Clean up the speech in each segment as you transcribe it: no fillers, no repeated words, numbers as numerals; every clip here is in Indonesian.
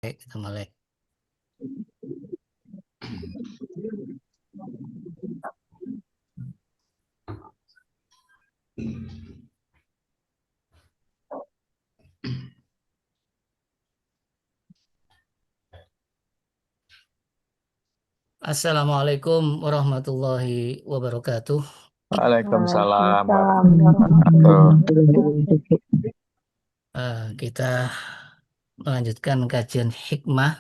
Kita mulai. Assalamualaikum warahmatullahi wabarakatuh. Waalaikumsalam Waalaikumsalam warahmatullahi warahmatullahi wabarakatuh. wabarakatuh. Kita melanjutkan kajian hikmah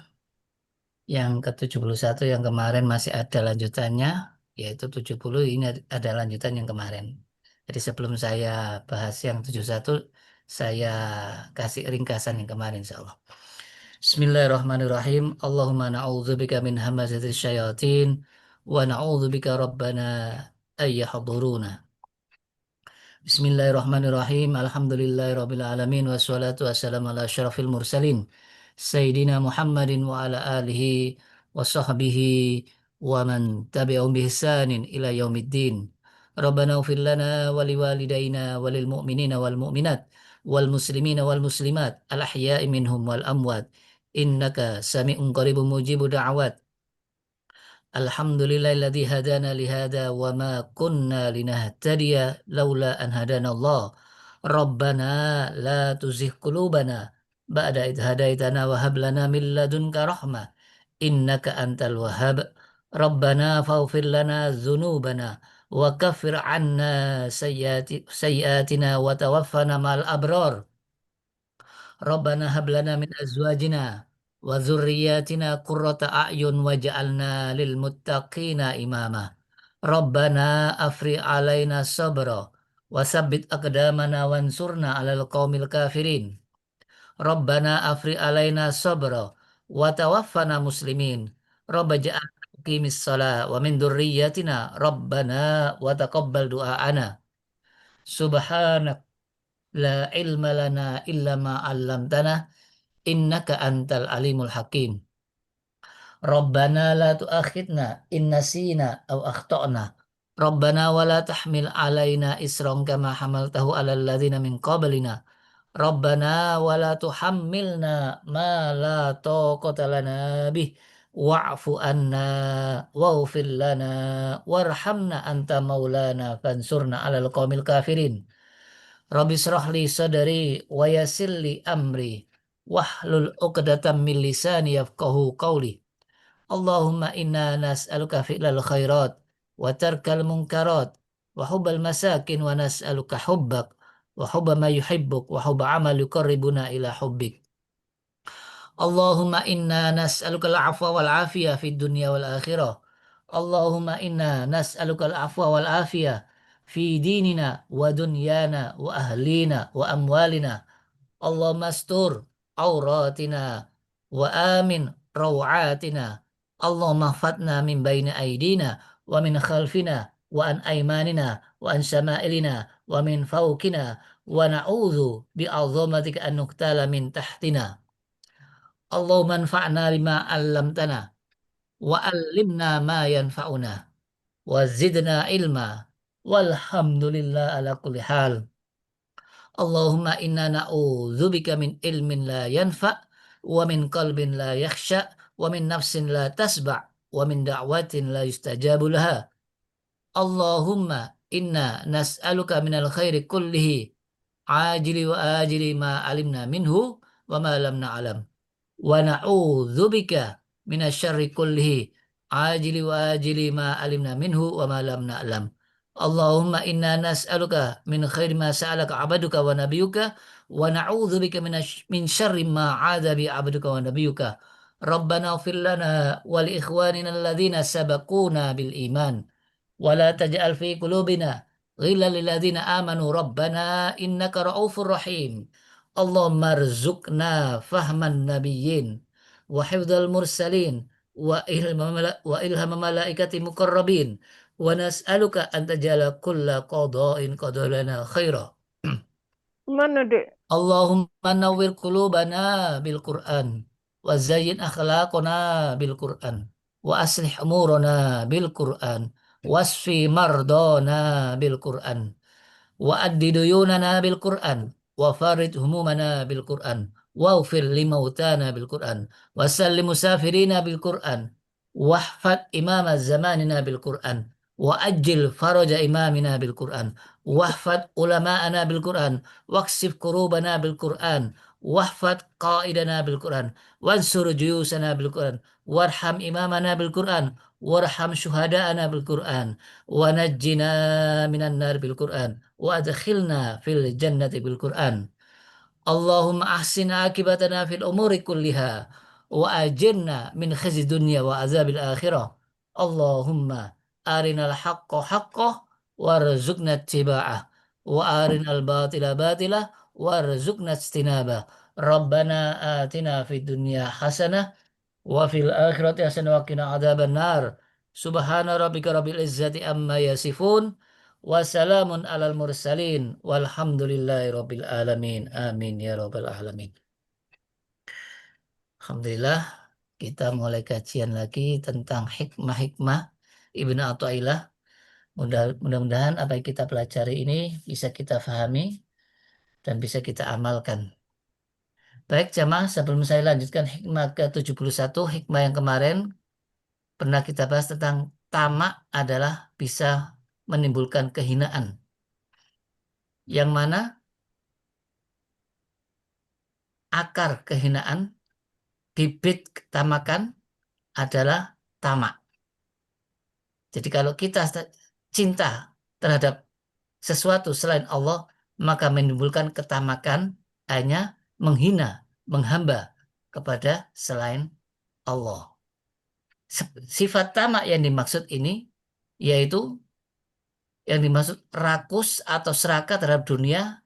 yang ke-71 yang kemarin masih ada lanjutannya, yaitu 70 ini ada lanjutan yang kemarin. Jadi sebelum saya bahas yang 71, saya kasih ringkasan yang kemarin insyaallah. Bismillahirrahmanirrahim. Allahumma na'udzubika min hamazatis syayatin wa na'udzubika rabbana ayyahduruna. Bismillahirrahmanirrahim. Alhamdulillahirabbil alamin wassalatu wassalamu ala asyrafil mursalin Sayyidina Muhammadin wa ala alihi wa sahbihi wa man tabi'ahum bi ihsanin ila yaumiddin. Rabbana ighfir lana wa liwalidayna wa lil mu'minina wal mu'minat wal muslimina wal muslimat al ahya'i minhum wal amwat innaka sami'un qaribun mujibud da'awat. Alhamdulillahilladzi hadana lihada wa ma kunna linahtadiya laula an hadana Allah. Rabbana la tuzigh qulubana ba'da idh hadaitana wa hab lana min ladunka rahmah innaka antal wahhab. Rabbana faghfir lana dzunubana wa kaffir 'anna sayyiatina wa tawaffana ma'al abrar. Rabbana hab lana min azwajina wa dzurriyyatina qurrata a'yun waj'alna lil muttaqina imama. Rabbana afri 'alaina sabra wa tsabbit aqdamana wansurna 'alal qaumil kafirin. Rabbana afri 'alaina sabra wa tawaffana muslimin. Rabba ja'alna muqimis shalah wa min dzurriyyatina rabbana wa taqabbal du'aana. Subhanak la ilma lana illa ma 'allamtana innaka antal alimul hakim. Rabbana la tu'akhidna in nasina aw akhtana. Rabbana wa la tahmil alaina isran kama hamaltahu alal ladzina min qablina. Rabbana wa la tuhammilna ma la taqata lana bih wa'fu anna waghfir lana warhamna anta maulana fansurna alal qaumil kafirin. Rabbi shrah li sadri wa yassir li amri wahlul 'uqdatam min lisani yafqahu qawli. Allahumma inna nas'aluka fi'lal khairat wa tarkal munkarat wa hubbal masakin wa nas'aluka hubbak wa hubba ma yuhibbuk wa hubba amal yuqarribuna ila hubbik. Allahumma inna nas'aluka al-'afwa wal 'afiyah fid dunya wal akhirah. Allahumma inna nas'aluka al-'afwa wal 'afiyah fi dinina wa dunyana wa ahlina wa amwalina. Allahumma astur auratina wa amin rawatina. Allahumma fatna min baini aidina wa min khalfina wa an aymanina wa an shama'ilina wa min fawqina wa na'udzu bi'azamatika an nuqtala min tahtina. Allahumma anfa'na bima 'allamtana wa 'allimna ma yanfa'una wa zidna ilma walhamdulillah ala kulli hal. Allahumma inna na'udzubika min ilmin la yanfa' wa min qalbin la yakhsha wa min nafsin la tasba' wa min da'watin la yustajabu laha. Allahumma inna nas'aluka minal khairi kullihi ajili wa ajili ma alimna minhu wa ma lam na'lam. Wa na'udzubika minasyarri kullihi ajili wa ajili ma alimna minhu wa ma lam na'lam. Allahumma inna nas'aluka min khairi ma sa'alaka 'abduka wa nabiyyuka wa na'udzubika min syarri ma 'adza bi 'abduka wa nabiyyuka. Rabbana ighfir lana wa li ikhwanina alladhina sabaquna bil iman wa la taj'al fi qulubina ghillan lil ladzina amanu rabbana innaka ra'ufur rahim. Allahumma rzuqna fahman nabiyyin wa hifdzal mursalin wa ilham malaikati muqarrabin wa nas'aluka an tajala kulla qada'in qadalana khaira. Mana dek? Allahumma nawwir qulubana bil Qur'an wa zayyin akhlaqana bil Qur'an wa aslih umurana bil Qur'an wasfi mardana bil Qur'an wa addi duyunana bil Qur'an wa farid humumana bil Qur'an واغفر لموتانا بالقرآن وسل مسافرينا بالقرآن واحفظ إمام زماننا بالقرآن وأجل فرج إمامنا بالقرآن واحفظ علماءنا بالقرآن واكشف كروبنا بالقرآن واحفظ قائدنا بالقرآن وانصر جيوشنا بالقرآن وارحم إمامنا بالقرآن وارحم شهداءنا بالقرآن ونجنا من النار بالقرآن وأدخلنا في الجنة بالقرآن اللهم أحسن عاقبتنا في الأمور كلها وأجرنا من خزي الدنيا وعذاب الآخرة اللهم أرنا الحق حقه وارزقنا اتباعه وأرنا الباطل باطله وارزقنا اجتنابه ربنا آتنا في الدنيا حسنة وفي الآخرة حسنة وقنا عذاب النار سبحان ربك رب العزة أما يصفون وسلام على المرسلين والحمد لله رب العالمين amin ya rabbal alamin. Alhamdulillah kita mulai kajian lagi tentang hikmah-hikmah Ibnu Athaillah. Mudah-mudahan apa yang kita pelajari ini bisa kita pahami dan bisa kita amalkan. Baik jamaah, sebelum saya lanjutkan hikmah ke-71, hikmah yang kemarin pernah kita bahas tentang tamak adalah bisa menimbulkan kehinaan. Yang mana akar kehinaan, bibit ketamakan adalah tamak. Jadi kalau kita cinta terhadap sesuatu selain Allah, maka menimbulkan ketamakan hanya menghina, menghamba kepada selain Allah. Sifat tamak yang dimaksud ini yaitu yang dimaksud rakus atau serakah terhadap dunia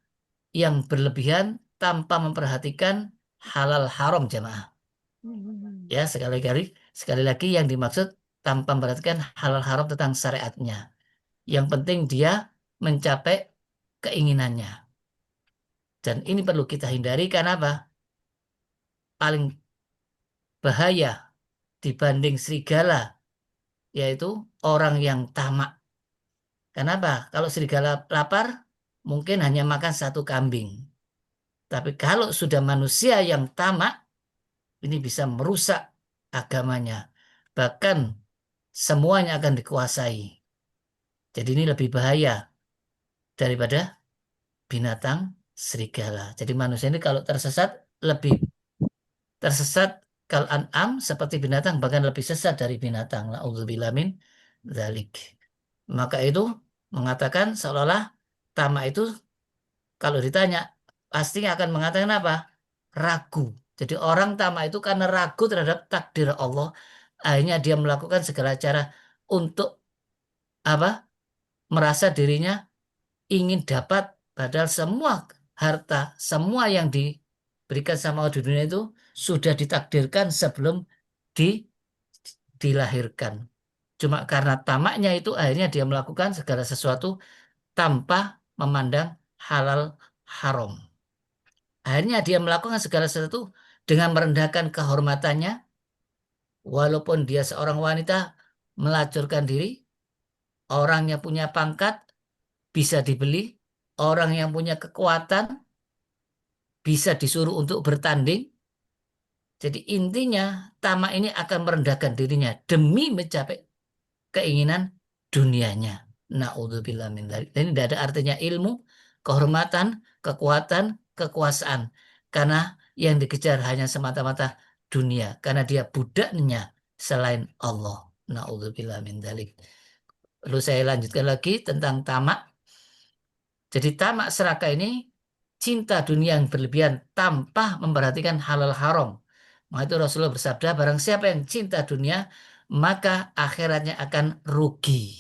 yang berlebihan tanpa memperhatikan halal haram jamaah. Ya, sekali lagi yang dimaksud tanpa memperhatikan halal haram tentang syariatnya. Yang penting dia mencapai keinginannya. Dan ini perlu kita hindari karena apa? Paling bahaya dibanding serigala yaitu orang yang tamak. Kenapa? Kalau serigala lapar mungkin hanya makan satu kambing. Tapi kalau sudah manusia yang tamak, ini bisa merusak agamanya. Bahkan semuanya akan dikuasai. Jadi ini lebih bahaya daripada binatang serigala. Jadi manusia ini kalau tersesat, lebih tersesat kal an'am seperti binatang, bahkan lebih sesat dari binatang. Na'udzubillah min dzalik. Maka itu mengatakan seolah-olah tamak itu kalau ditanya pastinya akan mengatakan apa? Ragu. Jadi orang tamak itu karena ragu terhadap takdir Allah, akhirnya dia melakukan segala cara untuk apa? Merasa dirinya ingin dapat, padahal semua harta, semua yang diberikan sama Allah di dunia itu sudah ditakdirkan sebelum di, dilahirkan. Cuma karena tamaknya itu akhirnya dia melakukan segala sesuatu tanpa memandang halal haram. Akhirnya dia melakukan segala sesuatu dengan merendahkan kehormatannya, walaupun dia seorang wanita melacurkan diri, orang yang punya pangkat bisa dibeli, orang yang punya kekuatan bisa disuruh untuk bertanding. Jadi intinya tamak ini akan merendahkan dirinya demi mencapai keinginan dunianya. Na'udzubillah min dzalik. Dan ini tidak ada artinya ilmu, kehormatan, kekuatan, kekuasaan. Karena yang dikejar hanya semata-mata dunia. Karena dia budaknya selain Allah. Na'udzubillah min dzalik. Lalu saya lanjutkan lagi tentang tamak. Jadi tamak serakah ini cinta dunia yang berlebihan tanpa memperhatikan halal haram. Maka itu Rasulullah bersabda, barang siapa yang cinta dunia, maka akhiratnya akan rugi.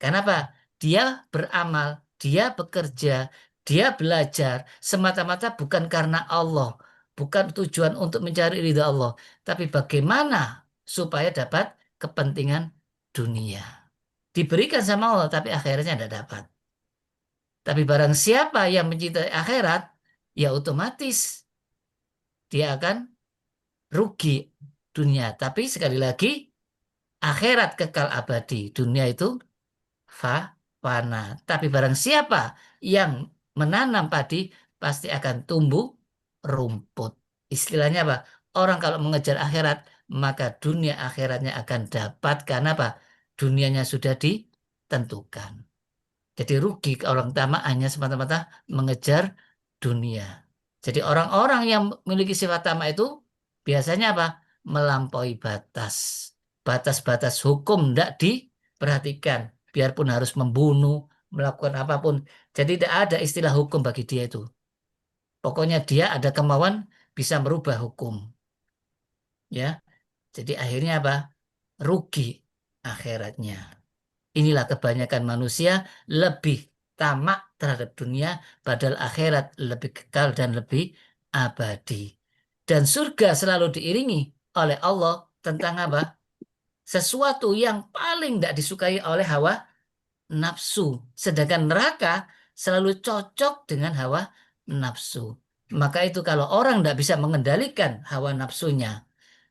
Kenapa? Dia beramal, dia bekerja, dia belajar semata-mata bukan karena Allah, bukan tujuan untuk mencari ridha Allah, tapi bagaimana supaya dapat kepentingan dunia. Diberikan sama Allah, tapi akhirnya tidak dapat. Tapi barang siapa yang mencintai akhirat, ya otomatis dia akan rugi dunia. Tapi sekali lagi, akhirat kekal abadi. Dunia itu fana. Tapi barang siapa yang menanam padi, pasti akan tumbuh rumput. Istilahnya apa? Orang kalau mengejar akhirat, maka dunia akhiratnya akan dapat karena apa? Dunianya sudah ditentukan. Jadi rugi ke orang tamak hanya semata-mata mengejar dunia. Jadi orang-orang yang memiliki sifat tamak itu biasanya apa? Melampaui batas. Batas-batas hukum tidak diperhatikan. Biarpun harus membunuh, melakukan apapun. Jadi tidak ada istilah hukum bagi dia itu. Pokoknya dia ada kemauan bisa merubah hukum. Ya, jadi akhirnya apa? Rugi akhiratnya. Inilah kebanyakan manusia lebih tamak terhadap dunia, padahal akhirat lebih kekal dan lebih abadi. Dan surga selalu diiringi oleh Allah tentang apa? Sesuatu yang paling tidak disukai oleh hawa nafsu. Sedangkan neraka selalu cocok dengan hawa nafsu. Maka itu kalau orang tidak bisa mengendalikan hawa nafsunya,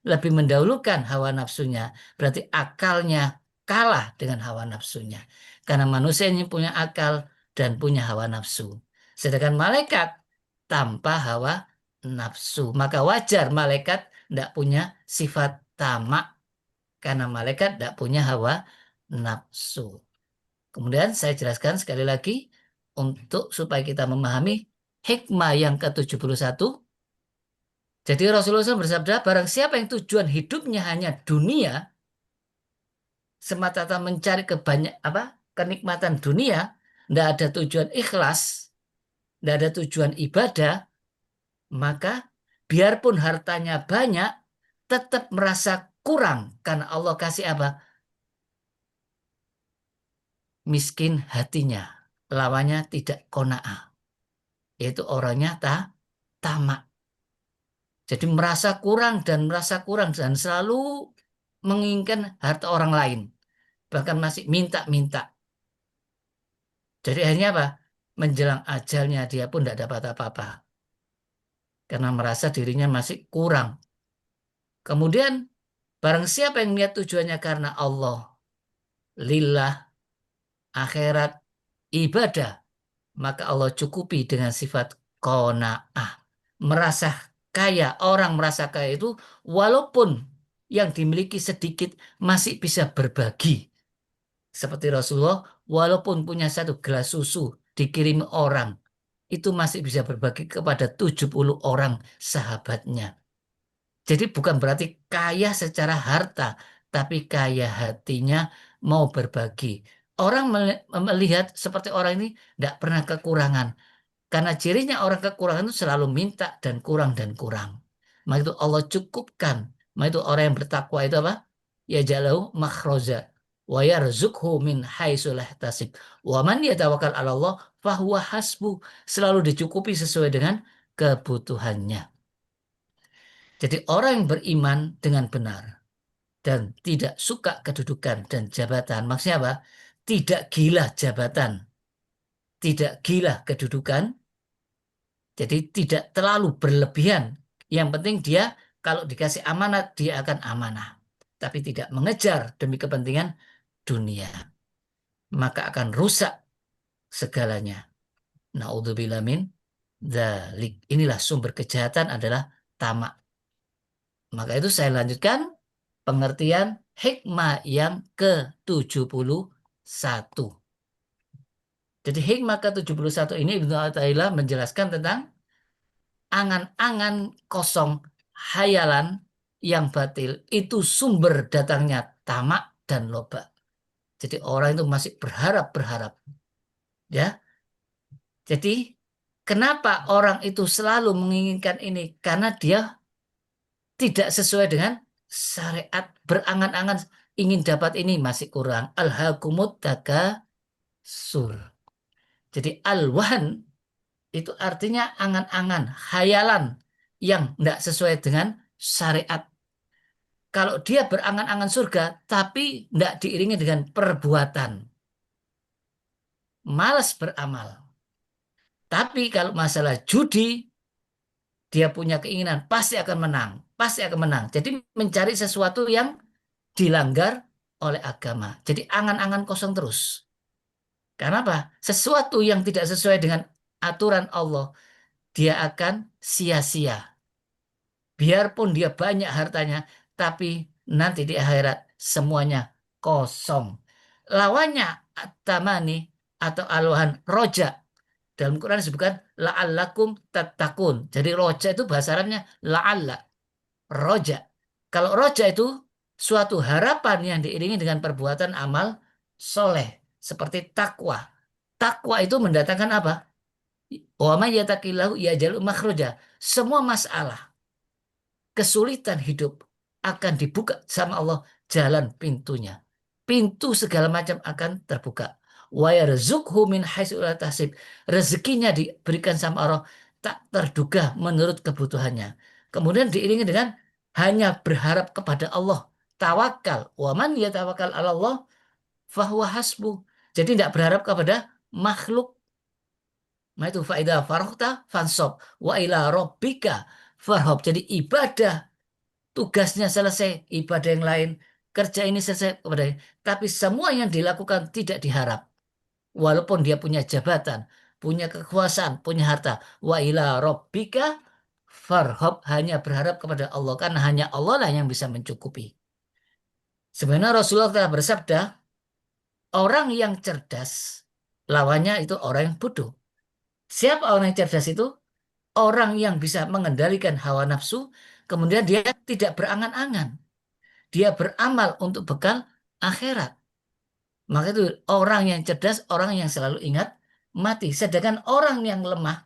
lebih mendahulukan hawa nafsunya, berarti akalnya kalah dengan hawa nafsunya. Karena manusia ini punya akal dan punya hawa nafsu. Sedangkan malaikat tanpa hawa nafsu. Maka wajar malaikat tidak punya sifat tamak karena malaikat tidak punya hawa nafsu. Kemudian saya jelaskan sekali lagi untuk supaya kita memahami hikmah yang ke-71. Jadi Rasulullah SAW bersabda, barang siapa yang tujuan hidupnya hanya dunia, semata-mata mencari kenikmatan dunia, tidak ada tujuan ikhlas, tidak ada tujuan ibadah, maka biarpun hartanya banyak, tetap merasa kurang karena Allah kasih apa? Miskin hatinya, lawannya tidak qanaah, yaitu orangnya tamak. Jadi merasa kurang dan selalu menginginkan harta orang lain. Bahkan masih minta-minta. Jadi akhirnya apa? Menjelang ajalnya dia pun tidak dapat apa-apa. Karena merasa dirinya masih kurang. Kemudian barang siapa yang niat tujuannya karena Allah, lillah, akhirat, ibadah, maka Allah cukupi dengan sifat qanaah. Merasa kaya, orang merasa kaya itu walaupun yang dimiliki sedikit masih bisa berbagi. Seperti Rasulullah, walaupun punya satu gelas susu dikirim orang, itu masih bisa berbagi kepada 70 orang sahabatnya. Jadi bukan berarti kaya secara harta, tapi kaya hatinya mau berbagi. Orang melihat seperti orang ini tidak pernah kekurangan. Karena cirinya orang kekurangan itu selalu minta dan kurang dan kurang. Maka itu Allah cukupkan. Maka itu orang yang bertakwa itu apa? Ya jalau makhroza. Wa yarzuqhu min haitsu la yahtasib. Wa man yatawakkal 'ala Allah fahuwa hasbu. Selalu dicukupi sesuai dengan kebutuhannya. Jadi orang yang beriman dengan benar dan tidak suka kedudukan dan jabatan. Maksudnya apa? Tidak gila jabatan, tidak gila kedudukan, jadi tidak terlalu berlebihan. Yang penting dia kalau dikasih amanat, dia akan amanah. Tapi tidak mengejar demi kepentingan dunia. Maka akan rusak segalanya. Naudzubillah min dzalik. Inilah sumber kejahatan adalah tamak. Maka itu saya lanjutkan pengertian hikmah yang ke-71. Jadi hikmah ke-71 ini Ibnu Athaillah menjelaskan tentang angan-angan kosong, hayalan yang batil itu sumber datangnya tamak dan loba. Jadi orang itu masih berharap-berharap. Ya. Jadi kenapa orang itu selalu menginginkan ini? Karena dia tidak sesuai dengan syariat, berangan-angan ingin dapat ini masih kurang. Alhaakumut takasur. Jadi alwan itu artinya angan-angan, hayalan yang tidak sesuai dengan syariat. Kalau dia berangan-angan surga, tapi tidak diiringi dengan perbuatan. Malas beramal. Tapi kalau masalah judi, dia punya keinginan, pasti akan menang. Pasti akan menang. Jadi mencari sesuatu yang dilanggar oleh agama. Jadi angan-angan kosong terus. Karena apa? Sesuatu yang tidak sesuai dengan aturan Allah, dia akan sia-sia. Biarpun dia banyak hartanya, tapi nanti di akhirat semuanya kosong. Lawannya at-tamani atau aluhan roja. Dalam Quran disebutkan la'allakum tattaqun. Jadi roja itu bahasa Arabnya la'alla, roja. Kalau roja itu suatu harapan yang diiringi dengan perbuatan amal soleh. Seperti takwa. Takwa itu mendatangkan apa? Wa may yattaqillahu yaj'al makhraja. Semua masalah kesulitan hidup akan dibuka sama Allah jalan pintunya. Pintu segala macam akan terbuka. Wa yarzuqhu min haitsu la tahsib. Rezekinya diberikan sama Allah tak terduga menurut kebutuhannya. Kemudian diiringi dengan hanya berharap kepada Allah. Tawakal. Wa man yatawakkal 'ala Allah fahuwa hasbuh. Jadi tidak berharap kepada makhluk. Nah itu faida farokta fansob wa ila robbika farhob. Jadi ibadah tugasnya selesai, ibadah yang lain, kerja ini selesai kepada ini. Tapi semua yang dilakukan tidak diharap. Walaupun dia punya jabatan, punya kekuasaan, punya harta. Wa ila rabbika farhab, hanya berharap kepada Allah. Karena hanya Allah lah yang bisa mencukupi. Sebenarnya Rasulullah telah bersabda, orang yang cerdas, lawannya itu orang yang bodoh. Siapa orang yang cerdas itu? Orang yang bisa mengendalikan hawa nafsu, kemudian dia tidak berangan-angan. Dia beramal untuk bekal akhirat. Maka itu orang yang cerdas, orang yang selalu ingat mati. Sedangkan orang yang lemah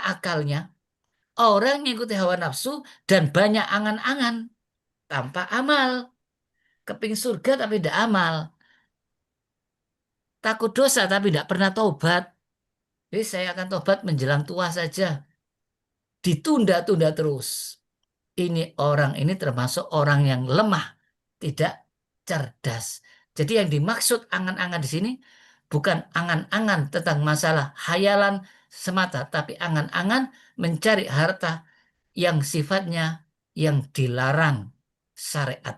akalnya, orang yang ikuti hawa nafsu dan banyak angan-angan tanpa amal. Keping surga tapi tidak amal. Takut dosa tapi tidak pernah tobat. Jadi saya akan tobat menjelang tua saja. Ditunda-tunda terus. Orang ini termasuk orang yang lemah, tidak cerdas. Jadi yang dimaksud angan-angan di sini bukan angan-angan tentang masalah hayalan semata, tapi angan-angan mencari harta yang sifatnya yang dilarang syariat.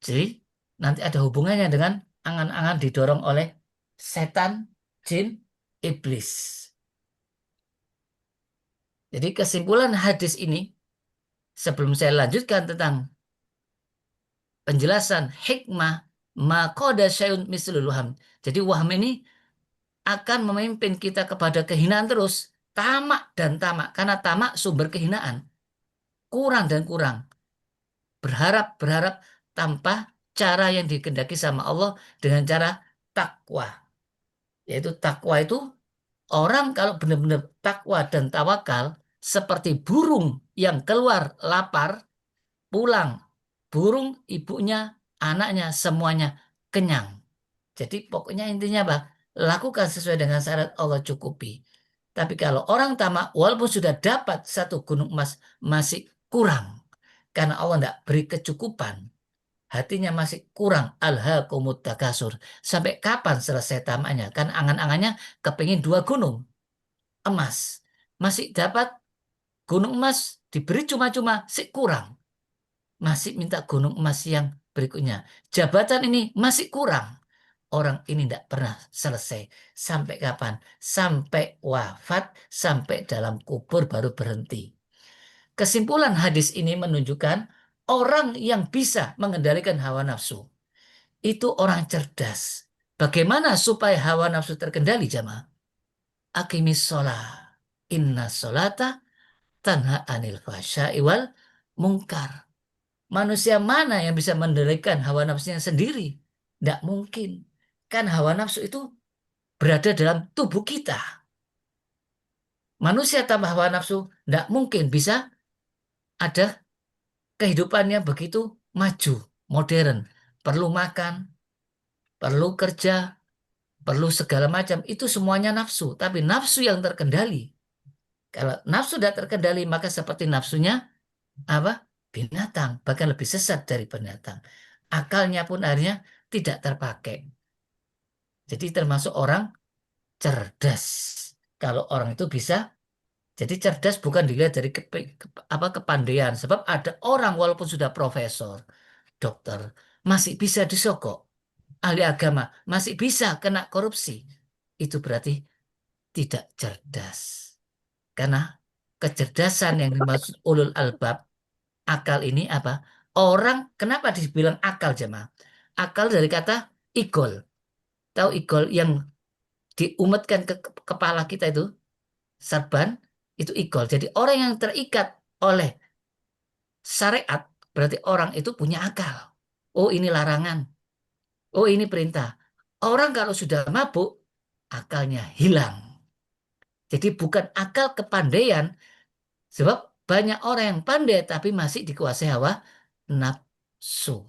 Jadi nanti ada hubungannya dengan angan-angan didorong oleh setan, jin, iblis. Jadi kesimpulan hadis ini, sebelum saya lanjutkan tentang penjelasan hikmah makoda syai'un mislul waham. Jadi waham ini akan memimpin kita kepada kehinaan terus. Tamak dan tamak. Karena tamak sumber kehinaan. Kurang dan kurang. Berharap tanpa cara yang dikehendaki sama Allah dengan cara takwa. Yaitu takwa itu orang kalau benar-benar takwa dan tawakal seperti burung yang keluar lapar, pulang burung, ibunya, anaknya, semuanya kenyang. Jadi pokoknya intinya apa? Lakukan sesuai dengan syarat Allah cukupi. Tapi kalau orang tamak, walaupun sudah dapat satu gunung emas, masih kurang. Karena Allah tidak beri kecukupan. Hatinya masih kurang. Alhaakumut takasur. Sampai kapan selesai tamaknya? Kan angan-angannya kepingin 2 gunung emas. Masih dapat gunung emas, diberi cuma-cuma, sih kurang. Masih minta gunung emas yang berikutnya. Jabatan ini masih kurang. Orang ini tidak pernah selesai. Sampai kapan? Sampai wafat, sampai dalam kubur baru berhenti. Kesimpulan hadis ini menunjukkan orang yang bisa mengendalikan hawa nafsu. Itu orang cerdas. Bagaimana supaya hawa nafsu terkendali, jamaah? Aqimis sholah. Inna sholata tanha anil fahsya'i wal mungkar. Manusia mana yang bisa mengendalikan hawa nafsunya sendiri? Tidak mungkin. Kan hawa nafsu itu berada dalam tubuh kita. Manusia tanpa hawa nafsu tidak mungkin bisa ada kehidupannya begitu maju, modern. Perlu makan, perlu kerja, perlu segala macam. Itu semuanya nafsu. Tapi nafsu yang terkendali. Kalau nafsu tidak terkendali, maka seperti nafsunya apa? Binatang. Bahkan lebih sesat dari binatang. Akalnya pun akhirnya tidak terpakai. Jadi termasuk orang cerdas. Kalau orang itu bisa, jadi cerdas bukan dilihat dari kepandaian. Sebab ada orang walaupun sudah profesor, dokter, masih bisa disogok. Ahli agama masih bisa kena korupsi. Itu berarti tidak cerdas. Karena kecerdasan yang dimaksud ulul albab, akal ini apa? Orang, kenapa dibilang akal jemaah? Akal dari kata igol. Tahu igol yang diumetkan ke kepala kita itu, sarban, itu igol. Jadi orang yang terikat oleh syariat, berarti orang itu punya akal. Oh ini larangan, oh ini perintah. Orang kalau sudah mabuk, akalnya hilang. Jadi bukan akal kepandaian, sebab banyak orang yang pandai tapi masih dikuasai hawa nafsu.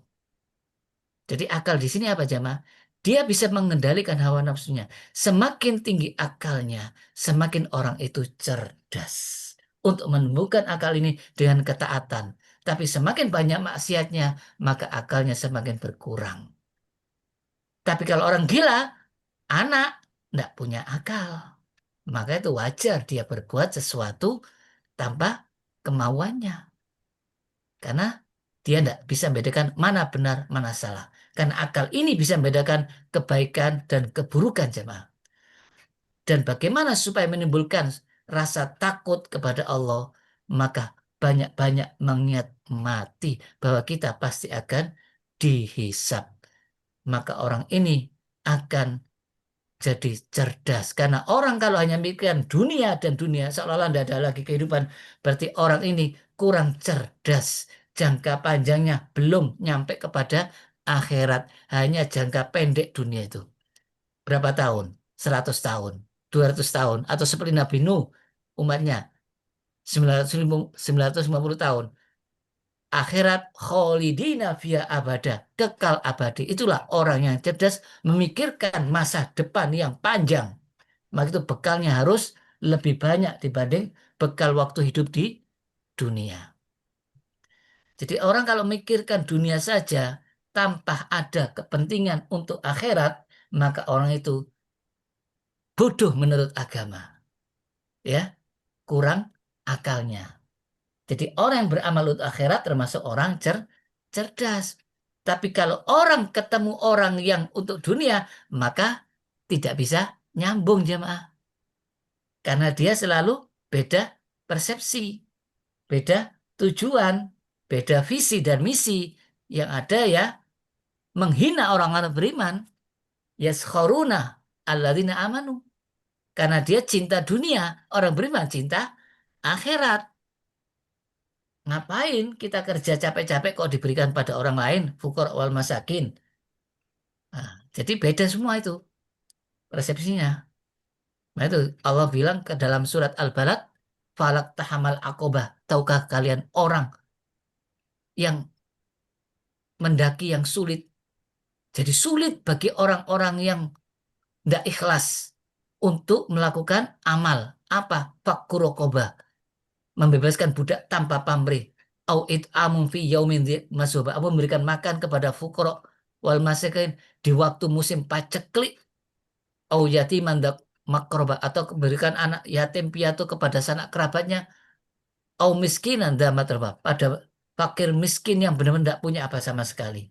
Jadi akal di sini apa jamaah? Dia bisa mengendalikan hawa nafsunya. Semakin tinggi akalnya, semakin orang itu cerdas. Untuk menemukan akal ini dengan ketaatan. Tapi semakin banyak maksiatnya, maka akalnya semakin berkurang. Tapi kalau orang gila, anak, tidak punya akal. Maka itu wajar dia berbuat sesuatu tanpa kemauannya. Karena dia tidak bisa membedakan mana benar, mana salah. Karena akal ini bisa membedakan kebaikan dan keburukan jemaah. Dan bagaimana supaya menimbulkan rasa takut kepada Allah, maka banyak-banyak mengingat mati bahwa kita pasti akan dihisab. Maka orang ini akan jadi cerdas. Karena orang kalau hanya mikirkan dunia dan dunia, seolah-olah tidak ada lagi kehidupan, berarti orang ini kurang cerdas. Jangka panjangnya belum nyampe kepada akhirat. Hanya jangka pendek dunia itu. Berapa tahun? 100 tahun, 200 tahun. Atau seperti Nabi Nuh, umatnya, 950 tahun. Akhirat kholidina via abada, kekal abadi. Itulah orang yang cerdas memikirkan masa depan yang panjang. Maka itu bekalnya harus lebih banyak dibanding bekal waktu hidup di dunia. Jadi orang kalau mikirkan dunia saja tanpa ada kepentingan untuk akhirat, maka orang itu bodoh menurut agama. Ya, kurang akalnya. Jadi orang yang beramal untuk akhirat termasuk orang cerdas. Tapi kalau orang ketemu orang yang untuk dunia, maka tidak bisa nyambung jemaah. Karena dia selalu beda persepsi, beda tujuan, beda visi dan misi. Yang ada ya menghina orang-orang beriman. Yaskharuna alladzina amanu. Karena dia cinta dunia, orang beriman cinta akhirat. Ngapain kita kerja capek-capek kok diberikan pada orang lain, fukor wal masakin. Nah, jadi beda semua itu persepsinya. Nah itu Allah bilang ke dalam surat Al-Balad, falak tahamal akobah. Tahukah kalian orang yang mendaki yang sulit? Jadi sulit bagi orang-orang yang tidak ikhlas untuk melakukan amal. Apa? Fakku rokobah. Membebaskan budak tanpa pamrih. Au it'amun fi yaumin masubah. Memberikan makan kepada fukara wal masakin di waktu musim paceklik. Au yatiman dak makroba. Atau memberikan anak yatim piatu kepada sanak kerabatnya. Au miskinan dak matroba. Pada fakir miskin yang benar-benar tidak punya apa sama sekali.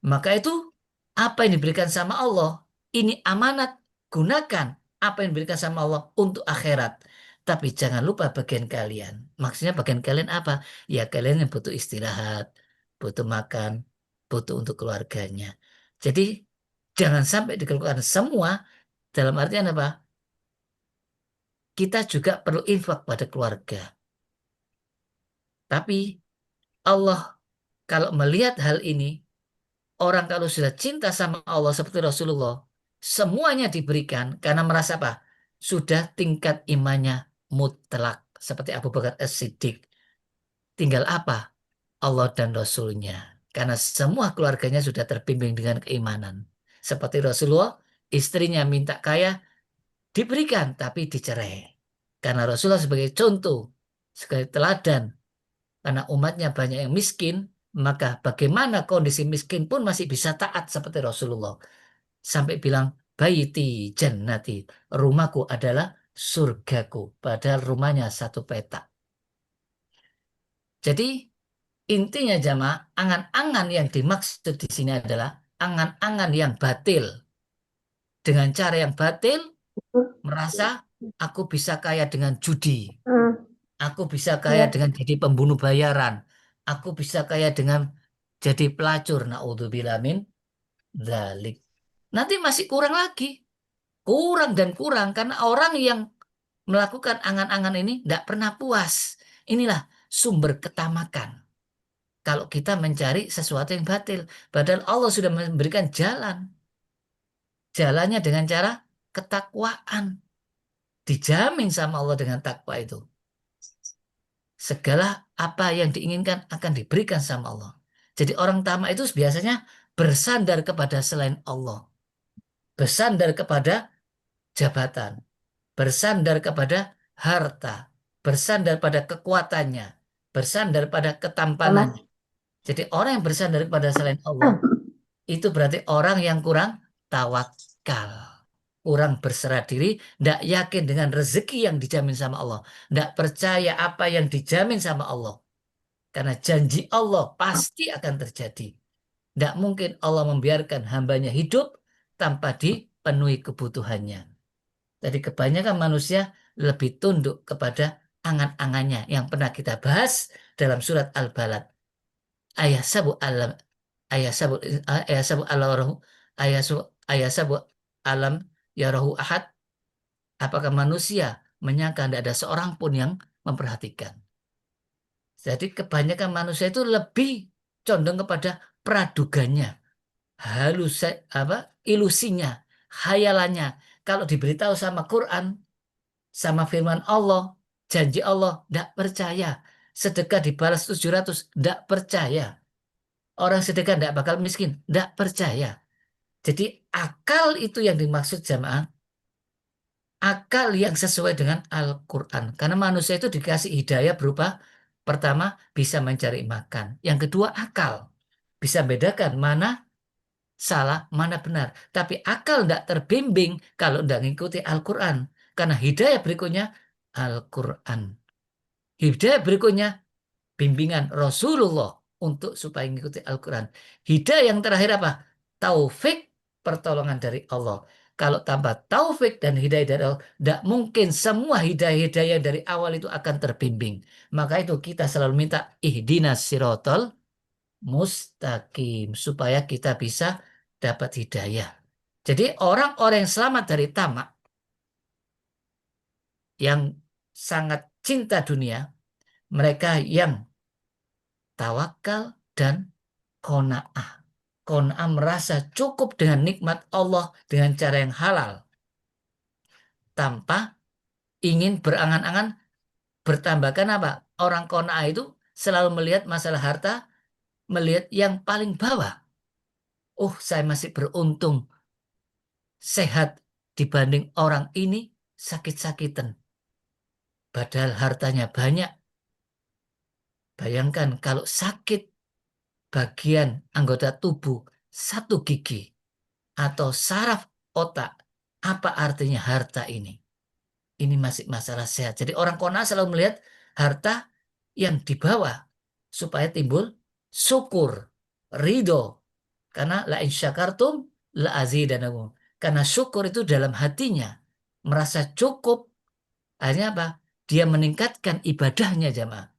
Maka itu apa yang diberikan sama Allah. Ini amanat. Gunakan apa yang diberikan sama Allah untuk akhirat. Tapi jangan lupa bagian kalian. Maksudnya bagian kalian apa? Ya kalian yang butuh istirahat, butuh makan, butuh untuk keluarganya. Jadi jangan sampai dikeluarkan semua dalam artian apa? Kita juga perlu infak pada keluarga. Tapi Allah kalau melihat hal ini, orang kalau sudah cinta sama Allah seperti Rasulullah, semuanya diberikan karena merasa apa? Sudah tingkat imannya mutlak. Seperti Abu Bakar As-Siddiq. Tinggal apa? Allah dan Rasulnya. Karena semua keluarganya sudah terbimbing dengan keimanan. Seperti Rasulullah, istrinya minta kaya, diberikan tapi dicerai. Karena Rasulullah sebagai contoh, sebagai teladan, karena umatnya banyak yang miskin, maka bagaimana kondisi miskin pun masih bisa taat seperti Rasulullah. Sampai bilang, baiti jannati, rumahku adalah surgaku. Padahal rumahnya satu petak. Jadi intinya jamaah, angan-angan yang dimaksud di sini adalah angan-angan yang batil. Dengan cara yang batil, merasa aku bisa kaya dengan judi, Hmm. aku bisa kaya Ya. dengan jadi pembunuh bayaran, aku bisa kaya dengan jadi pelacur. Naudzubillah min dzalik. Nanti masih kurang lagi, kurang dan kurang karena orang yang melakukan angan-angan ini tidak pernah puas. Inilah sumber ketamakan. Kalau kita mencari sesuatu yang batil, padahal Allah sudah memberikan jalan. Jalannya dengan cara ketakwaan. Dijamin sama Allah dengan takwa itu. Segala apa yang diinginkan akan diberikan sama Allah. Jadi orang tamak itu biasanya bersandar kepada selain Allah. Bersandar kepada jabatan. Bersandar kepada harta. Bersandar pada kekuatannya. Bersandar pada Ya, Mas. ketampanannya. Jadi orang yang bersandar kepada selain Allah itu berarti orang yang kurang tawakal. Kurang berserah diri, tidak yakin dengan rezeki yang dijamin sama Allah. Tidak percaya apa yang dijamin sama Allah. Karena janji Allah pasti akan terjadi. Tidak mungkin Allah membiarkan hambanya hidup tanpa dipenuhi kebutuhannya. Jadi kebanyakan manusia lebih tunduk kepada angan-angannya yang pernah kita bahas dalam surat Al-Balad. Ayah sabu alam, ayah sabu Allah rohu, ayah sabu alam ya rohu ahad. Apakah manusia menyangka tidak ada seorang pun yang memperhatikan? Jadi kebanyakan manusia itu lebih condong kepada pradugannya, halus apa ilusinya, hayalannya. Kalau diberitahu sama Quran, sama firman Allah, janji Allah, tidak percaya. Sedekah dibalas 700, tidak percaya. Orang sedekah tidak bakal miskin, tidak percaya. Jadi akal itu yang dimaksud jamaah, akal yang sesuai dengan Al-Quran. Karena manusia itu dikasih hidayah berupa, pertama, bisa mencari makan. Yang kedua, akal. Bisa bedakan mana salah, mana benar. Tapi akal tidak terbimbing kalau tidak mengikuti Al-Quran. Karena hidayah berikutnya, Al-Quran. Hidayah berikutnya, bimbingan Rasulullah untuk supaya mengikuti Al-Quran. Hidayah yang terakhir apa? Taufik, pertolongan dari Allah. Kalau tanpa taufik dan hidayah dari Allah, tidak mungkin semua hidayah-hidayah dari awal itu akan terbimbing. Maka itu kita selalu minta ihdinas sirotol mustaqim supaya kita bisa dapat hidayah. Jadi orang-orang yang selamat dari tamak, yang sangat cinta dunia, mereka yang tawakal dan qanaah. Qanaah merasa cukup dengan nikmat Allah dengan cara yang halal tanpa ingin berangan-angan bertambahkan apa? Orang qanaah itu selalu melihat masalah harta, melihat yang paling bawah. Oh, saya masih beruntung sehat dibanding orang ini sakit-sakitan. Padahal hartanya banyak. Bayangkan kalau sakit bagian anggota tubuh satu gigi atau saraf otak, apa artinya harta ini? Ini masih masalah sehat. Jadi orang kona selalu melihat harta yang di bawah supaya timbul syukur, ridho. Karena la in syakartum la azidanakum. Karena syukur itu dalam hatinya merasa cukup. Akhirnya apa? Dia meningkatkan ibadahnya jamaah.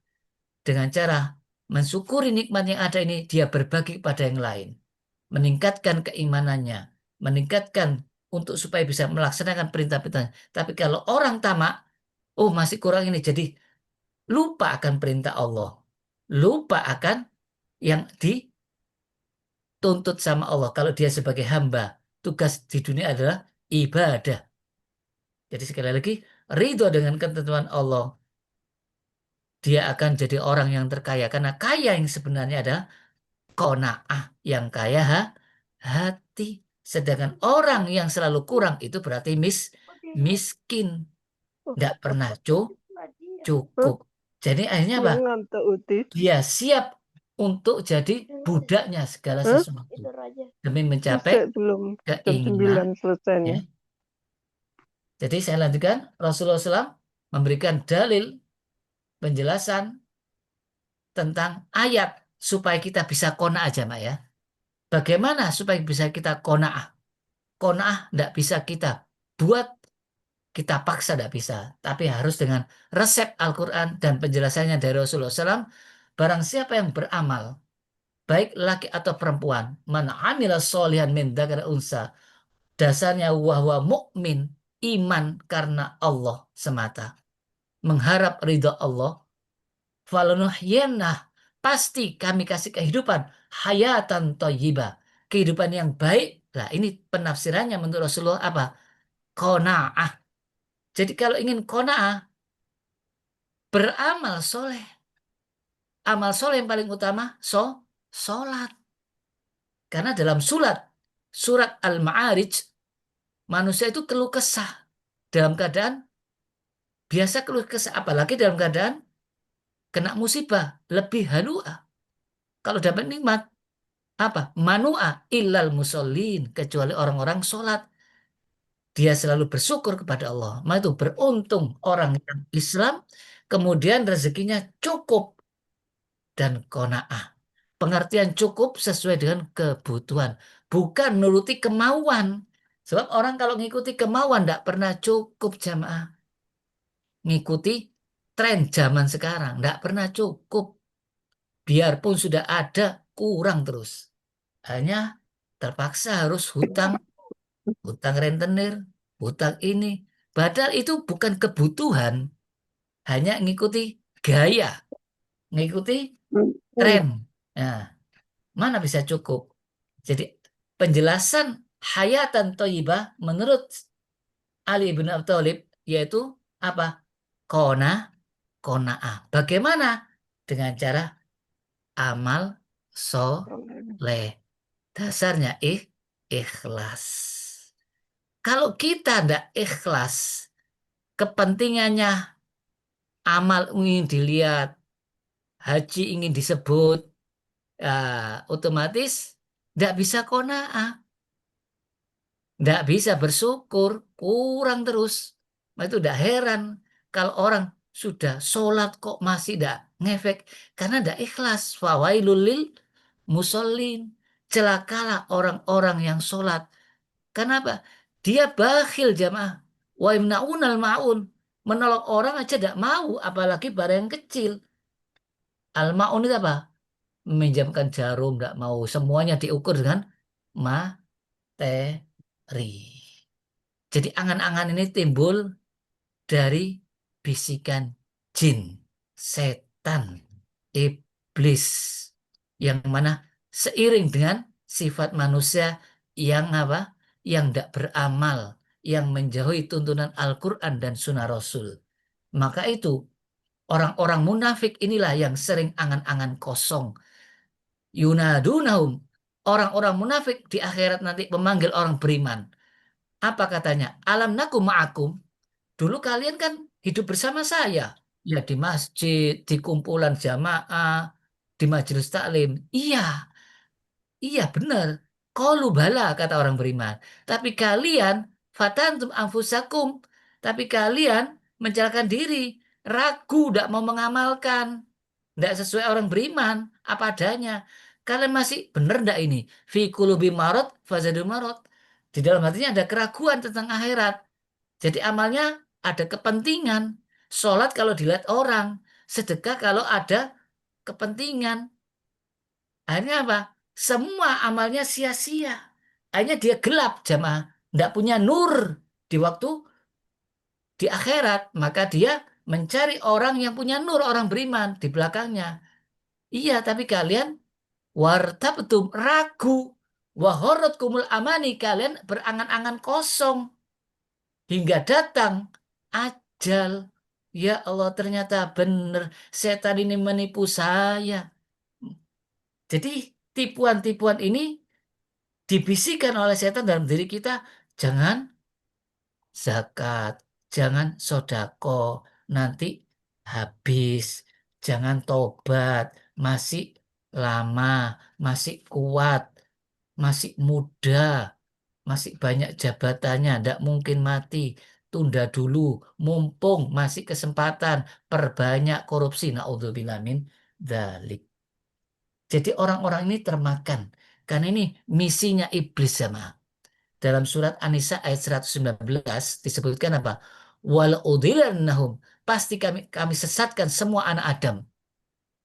Dengan cara mensyukuri nikmat yang ada ini, dia berbagi kepada yang lain. Meningkatkan keimanannya. Meningkatkan untuk supaya bisa melaksanakan perintah-perintah. Tapi kalau orang tamak, oh masih kurang ini. Jadi lupa akan perintah Allah. Lupa akan yang dituntut sama Allah. Kalau dia sebagai hamba, tugas di dunia adalah ibadah. Jadi sekali lagi, ridho dengan ketentuan Allah. Dia akan jadi orang yang terkaya. Karena kaya yang sebenarnya adalah qanaah, yang kaya hati. Sedangkan orang yang selalu kurang itu berarti miskin. Nggak pernah Hah? cukup. Jadi akhirnya apa? Yang ngantuk utis. Dia siap untuk jadi budaknya segala Hah? sesuatu demi mencapai Masih belum jam 9 keinginannya. selesainya. Jadi saya lanjutkan, Rasulullah SAW memberikan dalil penjelasan tentang ayat supaya kita bisa qanaah aja, Mak ya. Bagaimana supaya bisa kita qanaah? Qanaah tidak bisa kita buat kita paksa tidak bisa, tapi harus dengan resep Al-Quran dan penjelasannya dari Rasulullah SAW. Barang siapa yang beramal, baik laki atau perempuan, man amila sholihan min dzakarin unsa, dasarnya wahwa mukmin, iman karena Allah semata, mengharap ridho Allah, falanuhyiyannah, pasti kami kasih kehidupan hayatan thayyibah, kehidupan yang baik. Nah, ini penafsirannya menurut Rasulullah apa? Qanaah. Jadi kalau ingin qanaah, beramal soleh. Amal soleh yang paling utama, sholat. Karena dalam surat Al-Ma'arij, manusia itu keluh kesah dalam keadaan biasa, keluh kesah, apalagi dalam keadaan kena musibah, lebih halua. Kalau dapat nikmat, apa? Manu'a illal musallin, kecuali orang-orang sholat. Dia selalu bersyukur kepada Allah. Maka itu beruntung orang yang Islam, kemudian rezekinya cukup dan qanaah. Pengertian cukup sesuai dengan kebutuhan, bukan menuruti kemauan. Sebab orang kalau ngikuti kemauan tidak pernah cukup jamaah. Ngikuti tren zaman sekarang tidak pernah cukup. Biarpun sudah ada, kurang terus. Hanya terpaksa harus hutang, hutang rentenir, hutang ini. Padahal itu bukan kebutuhan, hanya ngikuti gaya, ngikuti tren. Nah, mana bisa cukup? Jadi penjelasan hayatan thayyibah menurut Ali bin Abi Thalib yaitu apa? Qona, qanaah. Bagaimana? Dengan cara amal soleh. Dasarnya ikhlas. Kalau kita tidak ikhlas, kepentingannya amal ingin dilihat, haji ingin disebut, otomatis tidak bisa qanaah. Nggak bisa bersyukur, kurang terus. Nah, itu udah heran kalau orang sudah sholat kok masih tidak ngefek. Karena tidak ikhlas. Fawailul lil musallin. Celakalah orang-orang yang sholat. Kenapa? Dia bakhil jamaah. Wa imna'unal ma'un. Menolong orang aja tidak mau, apalagi barang yang kecil. Al-ma'un itu apa? Meminjamkan jarum, tidak mau. Semuanya diukur dengan materi. Jadi angan-angan ini timbul dari bisikan jin, setan, iblis, yang mana seiring dengan sifat manusia yang apa? Yang tidak beramal, yang menjauhi tuntunan Al-Quran dan Sunnah Rasul. Maka itu orang-orang munafik inilah yang sering angan-angan kosong. Yunadunahum. Orang-orang munafik di akhirat nanti memanggil orang beriman. Apa katanya? Alam naku ma'akum. Dulu kalian kan hidup bersama saya. Ya di masjid, di kumpulan jamaah, di majelis taklim. Iya, iya benar. Qalu bala, kata orang beriman. Tapi kalian fatantum anfusakum. Tapi kalian mencelakan diri. Ragu, tidak mau mengamalkan. Tidak sesuai orang beriman. Apa adanya. Kalian masih benar tidak ini? Fi qulubi marad fazadu marad. Di dalam hatinya ada keraguan tentang akhirat. Jadi amalnya ada kepentingan. Sholat kalau dilihat orang. Sedekah kalau ada kepentingan. Akhirnya apa? Semua amalnya sia-sia. Akhirnya dia gelap jamaah. Tidak punya nur di waktu di akhirat. Maka dia mencari orang yang punya nur, orang beriman di belakangnya. Iya, tapi kalian wartabtum, ragu. Wahorot kumul amani, kalian berangan-angan kosong. Hingga datang ajal. Ya Allah, ternyata benar setan ini menipu saya. Jadi tipuan-tipuan ini dibisikkan oleh setan dalam diri kita. Jangan zakat, jangan sodako, nanti habis. Jangan tobat, masih lama, masih kuat, masih muda, masih banyak jabatannya, tidak mungkin mati. Tunda dulu, mumpung masih kesempatan, perbanyak korupsi. Naudzubillah min dzalik. Jadi orang-orang ini termakan. Karena ini misinya iblis sama. Dalam surat An-Nisa ayat 119 disebutkan apa? wal udhilannahum, pasti kami sesatkan semua anak Adam.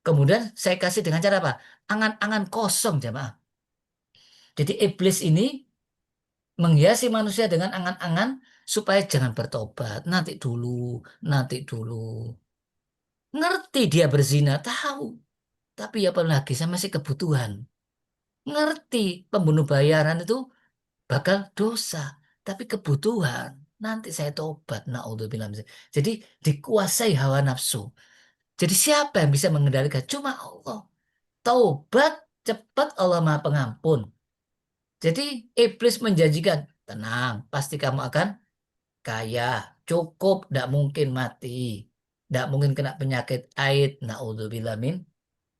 Kemudian saya kasih dengan cara apa? Angan-angan kosong, jemaah. Jadi iblis ini menghiasi manusia dengan angan-angan supaya jangan bertobat. Nanti dulu. Ngerti dia berzina, tahu. Tapi apalagi saya masih kebutuhan. Ngerti pembunuh bayaran itu bakal dosa. Tapi kebutuhan. Nanti saya tobat. Naudzubillah. Jadi dikuasai hawa nafsu. Jadi siapa yang bisa mengendalikan? Cuma Allah. Taubat cepat, Allah Maha Pengampun. Jadi iblis menjanjikan, tenang, pasti kamu akan kaya, cukup, tidak mungkin mati, tidak mungkin kena penyakit AIDS. Naudzubillah min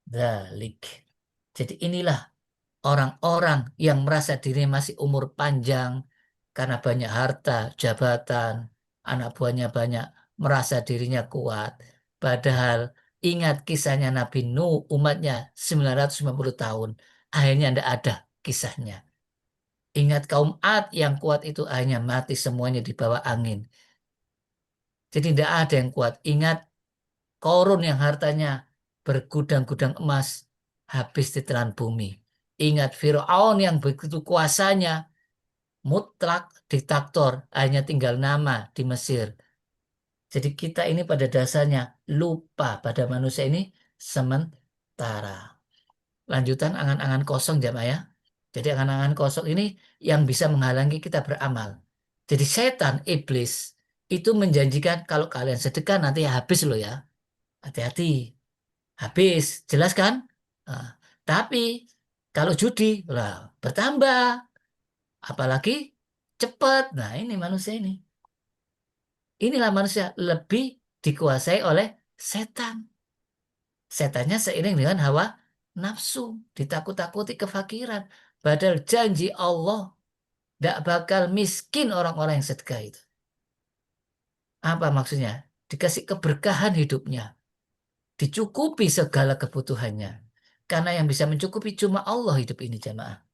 dzalik. Jadi inilah orang-orang yang merasa diri masih umur panjang karena banyak harta, jabatan, anak buahnya banyak, merasa dirinya kuat. Padahal ingat kisahnya Nabi Nuh, umatnya 950 tahun. Akhirnya tidak ada kisahnya. Ingat kaum Ad yang kuat itu akhirnya mati semuanya di bawah angin. Jadi tidak ada yang kuat. Ingat Korun yang hartanya bergudang-gudang emas habis ditelan bumi. Ingat Firaun yang begitu kuasanya mutlak diktator, hanya tinggal nama di Mesir. Jadi kita ini pada dasarnya lupa pada manusia ini sementara. Lanjutan angan-angan kosong jamaah ya. Jadi angan-angan kosong ini yang bisa menghalangi kita beramal. Jadi setan, iblis itu menjanjikan kalau kalian sedekah nanti habis loh ya. Hati-hati, habis. Jelas kan? Nah, tapi kalau judi, lah bertambah. Apalagi cepat. Nah ini manusia ini. Inilah manusia lebih dikuasai oleh setan. Setannya seiring dengan hawa nafsu, ditakut-takuti kefakiran. Padahal janji Allah tidak bakal miskin orang-orang yang sedekah itu. Apa maksudnya? Dikasih keberkahan hidupnya, dicukupi segala kebutuhannya. Karena yang bisa mencukupi cuma Allah hidup ini jamaah.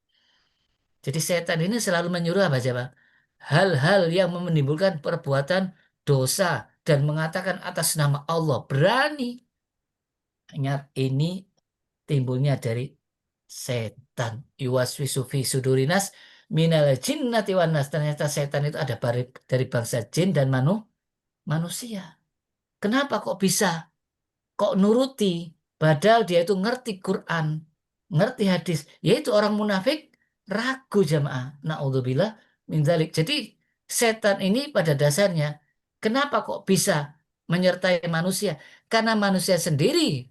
Jadi setan ini selalu menyuruh apa jamaah? Hal-hal yang menimbulkan perbuatan dosa dan mengatakan atas nama Allah. Berani. Ingat ini timbulnya dari setan. Yuwaswisu fi sudurinas minal jinnati wan nas. Ternyata setan itu ada dari bangsa jin dan manusia. Kenapa kok bisa? Kok nuruti? Padahal dia itu ngerti Quran, ngerti hadis. Yaitu orang munafik ragu jamaah. Naudzubillah min dzalik. Jadi setan ini pada dasarnya kenapa kok bisa menyertai manusia? Karena manusia sendiri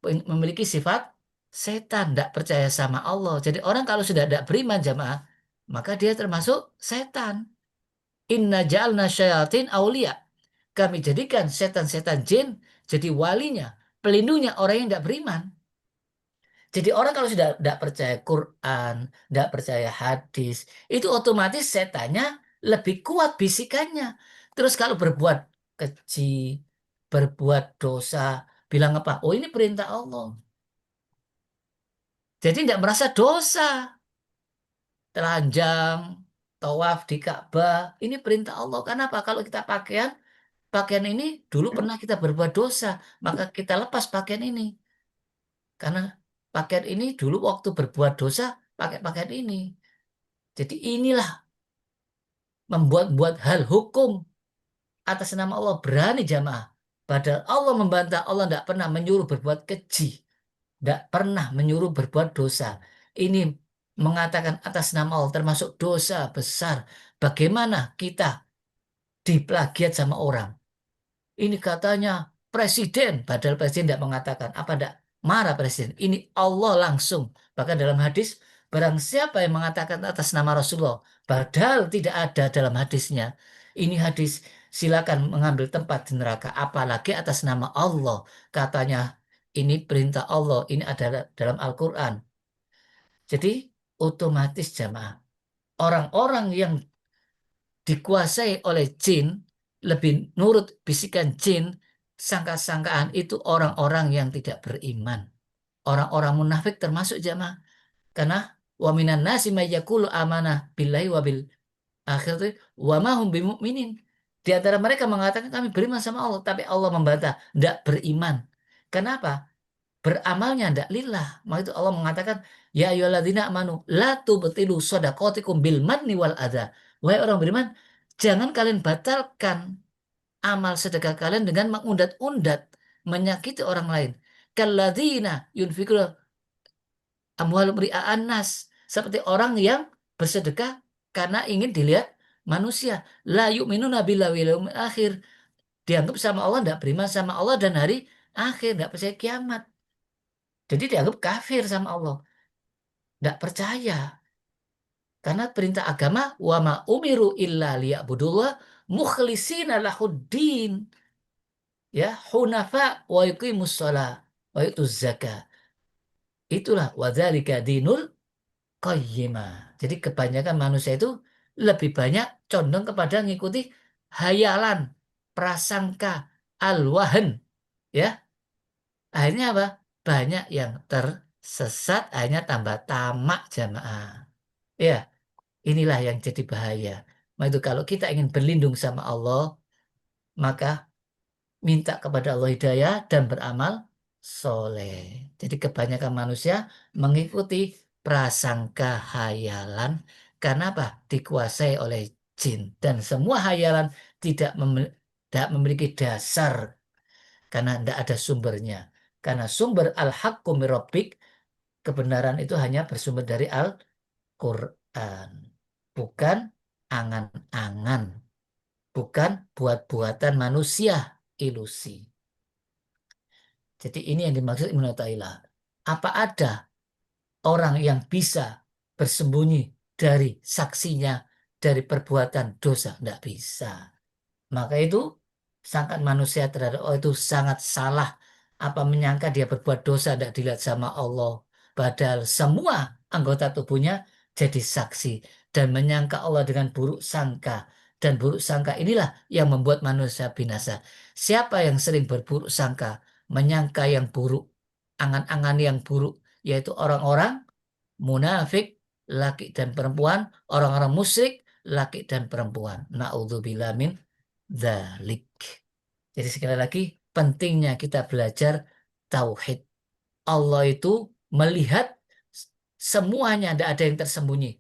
memiliki sifat setan, tidak percaya sama Allah. Jadi orang kalau sudah tidak beriman jamaah, maka dia termasuk setan. Inna ja'alna syayatin aulia. Kami jadikan setan-setan jin jadi walinya, pelindungnya orang yang tidak beriman. Jadi orang kalau sudah tidak percaya Quran, tidak percaya hadis, itu otomatis setannya lebih kuat bisikannya. Terus kalau berbuat keji, berbuat dosa, bilang apa? Oh ini perintah Allah. Jadi tidak merasa dosa. Telanjang, tawaf di Ka'bah, ini perintah Allah. Kenapa? Kalau kita pakaian ini dulu pernah kita berbuat dosa, maka kita lepas pakaian ini. Karena pakaian ini dulu waktu berbuat dosa pakai pakaian ini. Jadi inilah membuat-buat hal hukum atas nama Allah berani jamaah. Padahal Allah membantah, Allah tidak pernah menyuruh berbuat keji. Tidak pernah menyuruh berbuat dosa. Ini mengatakan atas nama Allah termasuk dosa besar. Bagaimana kita diplagiat sama orang? Ini katanya presiden, padahal presiden tidak mengatakan. Apa tidak marah presiden? Ini Allah langsung. Bahkan dalam hadis, barang siapa yang mengatakan atas nama Rasulullah, padahal tidak ada dalam hadisnya. Ini hadis, silakan mengambil tempat di neraka. Apalagi atas nama Allah. Katanya, ini perintah Allah, ini adalah dalam Al-Quran. Jadi, otomatis jamaah. Orang-orang yang dikuasai oleh jin, lebih nurut bisikan jin, sangka-sangkaan itu orang-orang yang tidak beriman. Orang-orang munafik termasuk jamaah. Karena wa minan nasi may yaqulu amanah billahi wa bil akhir wa ma hum bimumin. Di antara mereka mengatakan kami beriman sama Allah, tapi Allah membantah, tidak beriman. Kenapa? Beramalnya tidak lillah. Maka itu Allah mengatakan, ya ayyuhalladzina amanu la tubtilu shadaqatikum bil manni wal adha. Wahai orang beriman, jangan kalian batalkan amal sedekah kalian dengan mengundat-undat, menyakiti orang lain. Kalladzina yunfikuna amwalum ria'an nas, seperti orang yang bersedekah karena ingin dilihat manusia. La yu'minuna billahi wal yawmil akhir. Dianggap sama Allah, tidak beriman sama Allah dan hari akhir, tidak percaya kiamat. Jadi dianggap kafir sama Allah, tidak percaya. Karena perintah agama, wa ma umiru illa liya'budullah mukhlishina lahuddin, ya, hunafa wa yuqimus shalah wa yutuz zakah. Itulah wadzalika dinul qayyimah. Jadi kebanyakan manusia itu lebih banyak condong kepada mengikuti hayalan, prasangka, al-wahn, ya. Akhirnya apa? Banyak yang tersesat, akhirnya tambah tamak jamaah. Ya, inilah yang jadi bahaya. Maka itu kalau kita ingin berlindung sama Allah, maka minta kepada Allah hidayah dan beramal soleh. Jadi kebanyakan manusia mengikuti prasangka hayalan karena apa? Dikuasai oleh jin. Dan semua hayalan tidak memiliki dasar karena tidak ada sumbernya. Karena sumber al-haqqu mir rabbik, kebenaran itu hanya bersumber dari Al-Quran. Bukan angan-angan. Bukan buat-buatan manusia, ilusi. Jadi ini yang dimaksud Ibnu Athaillah. Apa ada orang yang bisa bersembunyi dari saksinya, dari perbuatan dosa? Tidak bisa. Maka itu sangat manusia terhadap Allah itu sangat salah. Apa menyangka dia berbuat dosa tidak dilihat sama Allah. Padahal semua anggota tubuhnya jadi saksi. Dan menyangka Allah dengan buruk sangka. Dan buruk sangka inilah yang membuat manusia binasa. Siapa yang sering berburuk sangka, menyangka yang buruk, angan-angan yang buruk, yaitu orang-orang munafik, laki dan perempuan, orang-orang musyrik, laki dan perempuan. Na'udzubillah min dzalik. Jadi sekali lagi, pentingnya kita belajar tauhid. Allah itu melihat semuanya, tidak ada yang tersembunyi.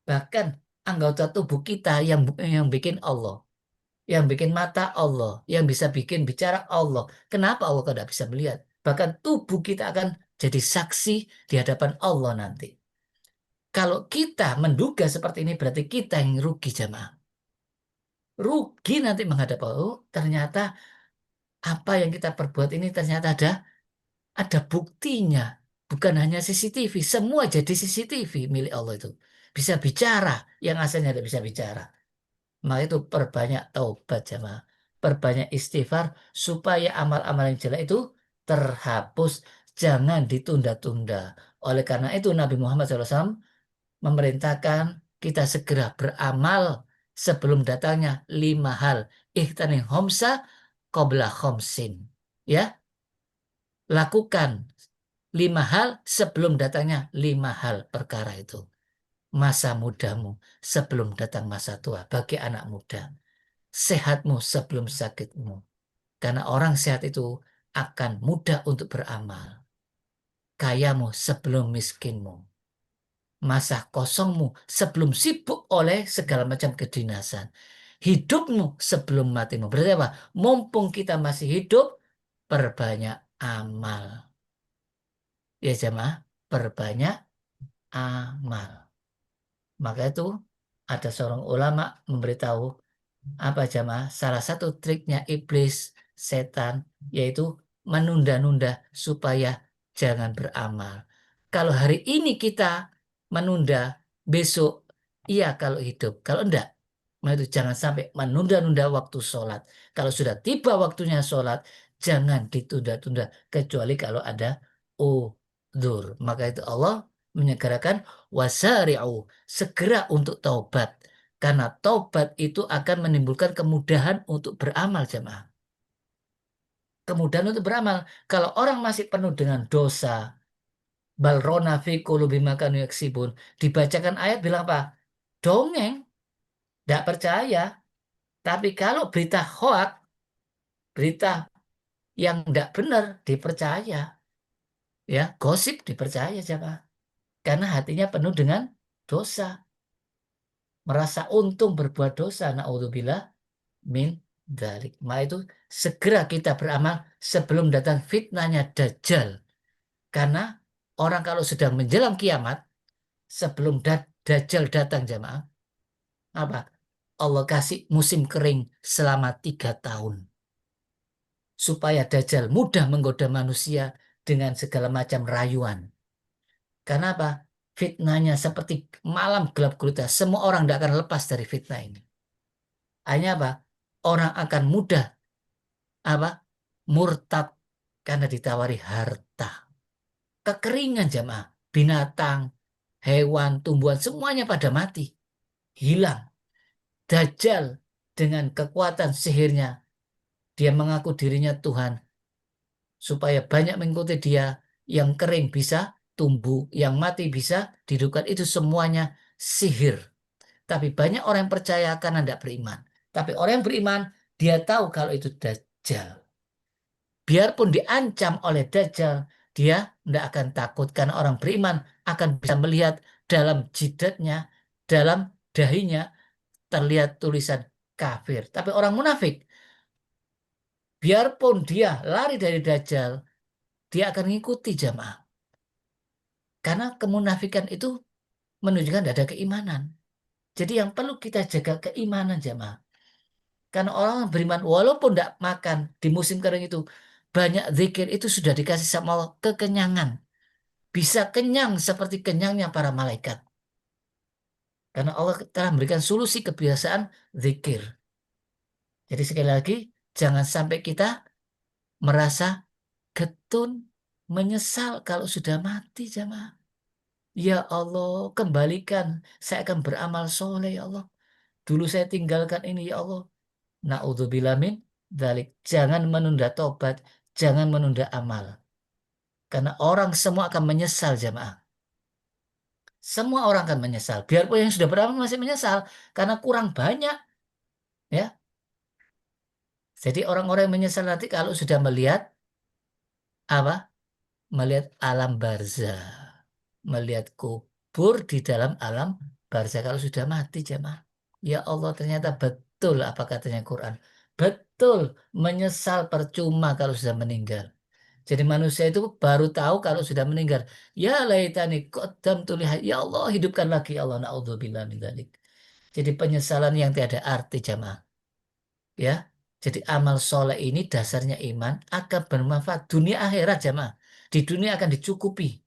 Bahkan anggota tubuh kita yang bikin Allah, yang bikin mata Allah, yang bisa bikin bicara Allah. Kenapa Allah tidak bisa melihat? Bahkan tubuh kita akan jadi saksi di hadapan Allah nanti. Kalau kita menduga seperti ini berarti kita yang rugi jamaah. Rugi nanti menghadap Allah. Oh, ternyata apa yang kita perbuat ini ternyata ada buktinya. Bukan hanya CCTV, semua jadi CCTV milik Allah itu. Bisa bicara, yang asalnya tidak bisa bicara. Maka itu perbanyak taubat jamaah. Perbanyak istighfar supaya amal-amal yang jelek itu terhapus. Jangan ditunda-tunda. Oleh karena itu Nabi Muhammad SAW memerintahkan kita segera beramal sebelum datangnya 5 hal. Ihtaning homsa qabla khomsin. Ya, lakukan 5 hal sebelum datangnya 5 hal perkara itu. Masa mudamu sebelum datang masa tua bagi anak muda. Sehatmu sebelum sakitmu. Karena orang sehat itu akan mudah untuk beramal. Kayamu sebelum miskinmu. Masa kosongmu sebelum sibuk oleh segala macam kedinasan. Hidupmu sebelum matimu. Berarti apa? Mumpung kita masih hidup, perbanyak amal. Ya jemaah, perbanyak amal. Maka itu ada seorang ulama memberitahu apa jemaah? Salah satu triknya iblis, setan, yaitu menunda-nunda supaya jangan beramal. Kalau hari ini kita menunda, besok iya kalau hidup. Kalau enggak, maka itu jangan sampai menunda-nunda waktu sholat. Kalau sudah tiba waktunya sholat, jangan ditunda-tunda. Kecuali kalau ada udzur. Maka itu Allah menyegerakan wasari'u. Segera untuk taubat. Karena taubat itu akan menimbulkan kemudahan untuk beramal jemaah. Kemudahan untuk beramal. Kalau orang masih penuh dengan dosa, balrona fi qulubi ma kanu yaksibun, dibacakan ayat bilang apa? Dongeng, tidak percaya. Tapi kalau berita hoak, berita yang tidak benar dipercaya, ya gosip dipercaya jamaah. Karena hatinya penuh dengan dosa, merasa untung berbuat dosa. Naudzubillah min dzalik. Maka itu segera kita beramal sebelum datang fitnahnya Dajjal. Karena orang kalau sedang menjelang kiamat, sebelum Dajjal datang jamaah, apa? Allah kasih musim kering selama 3 tahun. Supaya Dajjal mudah menggoda manusia dengan segala macam rayuan. Karena apa? Fitnahnya seperti malam gelap gulita. Semua orang tidak akan lepas dari fitnah ini. Hanya apa? Orang akan mudah apa? Murtad karena ditawari harta. Kekeringan jamaah. Binatang, hewan, tumbuhan semuanya pada mati. Hilang. Dajjal dengan kekuatan sihirnya. Dia mengaku dirinya Tuhan. Supaya banyak mengikuti dia. Yang kering bisa tumbuh. Yang mati bisa dihidupkan. Itu semuanya sihir. Tapi banyak orang yang percaya karena tidak beriman. Tapi orang yang beriman, dia tahu kalau itu Dajjal. Biarpun diancam oleh Dajjal, dia tidak akan takut. Karena orang beriman akan bisa melihat dalam jidatnya, dalam dahinya, terlihat tulisan kafir. Tapi orang munafik, biarpun dia lari dari Dajjal, dia akan mengikuti jamaah. Karena kemunafikan itu menunjukkan tidak ada keimanan. Jadi yang perlu kita jaga keimanan jamaah. Karena orang beriman walaupun tidak makan di musim kering itu, banyak zikir itu sudah dikasih sama Allah kekenyangan. Bisa kenyang seperti kenyangnya para malaikat. Karena Allah telah memberikan solusi kebiasaan zikir. Jadi sekali lagi, jangan sampai kita merasa getun, menyesal kalau sudah mati jamaah. Ya Allah, kembalikan. Saya akan beramal soleh ya Allah. Dulu saya tinggalkan ini ya Allah. Na'udzubillah min dzalik. Jangan menunda tobat, jangan menunda amal. Karena orang semua akan menyesal jamaah. Semua orang akan menyesal. Biarpun yang sudah beramal masih menyesal karena kurang banyak, ya. Jadi orang-orang yang menyesal nanti kalau sudah melihat apa? Melihat alam barzah, melihat kubur di dalam alam barzah kalau sudah mati jamaah. Ya Allah, ternyata betul apa katanya Quran. Betul, menyesal percuma kalau sudah meninggal. Jadi manusia itu baru tahu kalau sudah meninggal. Ya laitani qaddamtu lihat. Ya Allah, hidupkan lagi ya Allah. Naudzubillah min dzalik. Jadi penyesalan yang tiada arti jamaah. Ya. Jadi amal soleh ini dasarnya iman akan bermanfaat dunia akhirat jamaah. Di dunia akan dicukupi.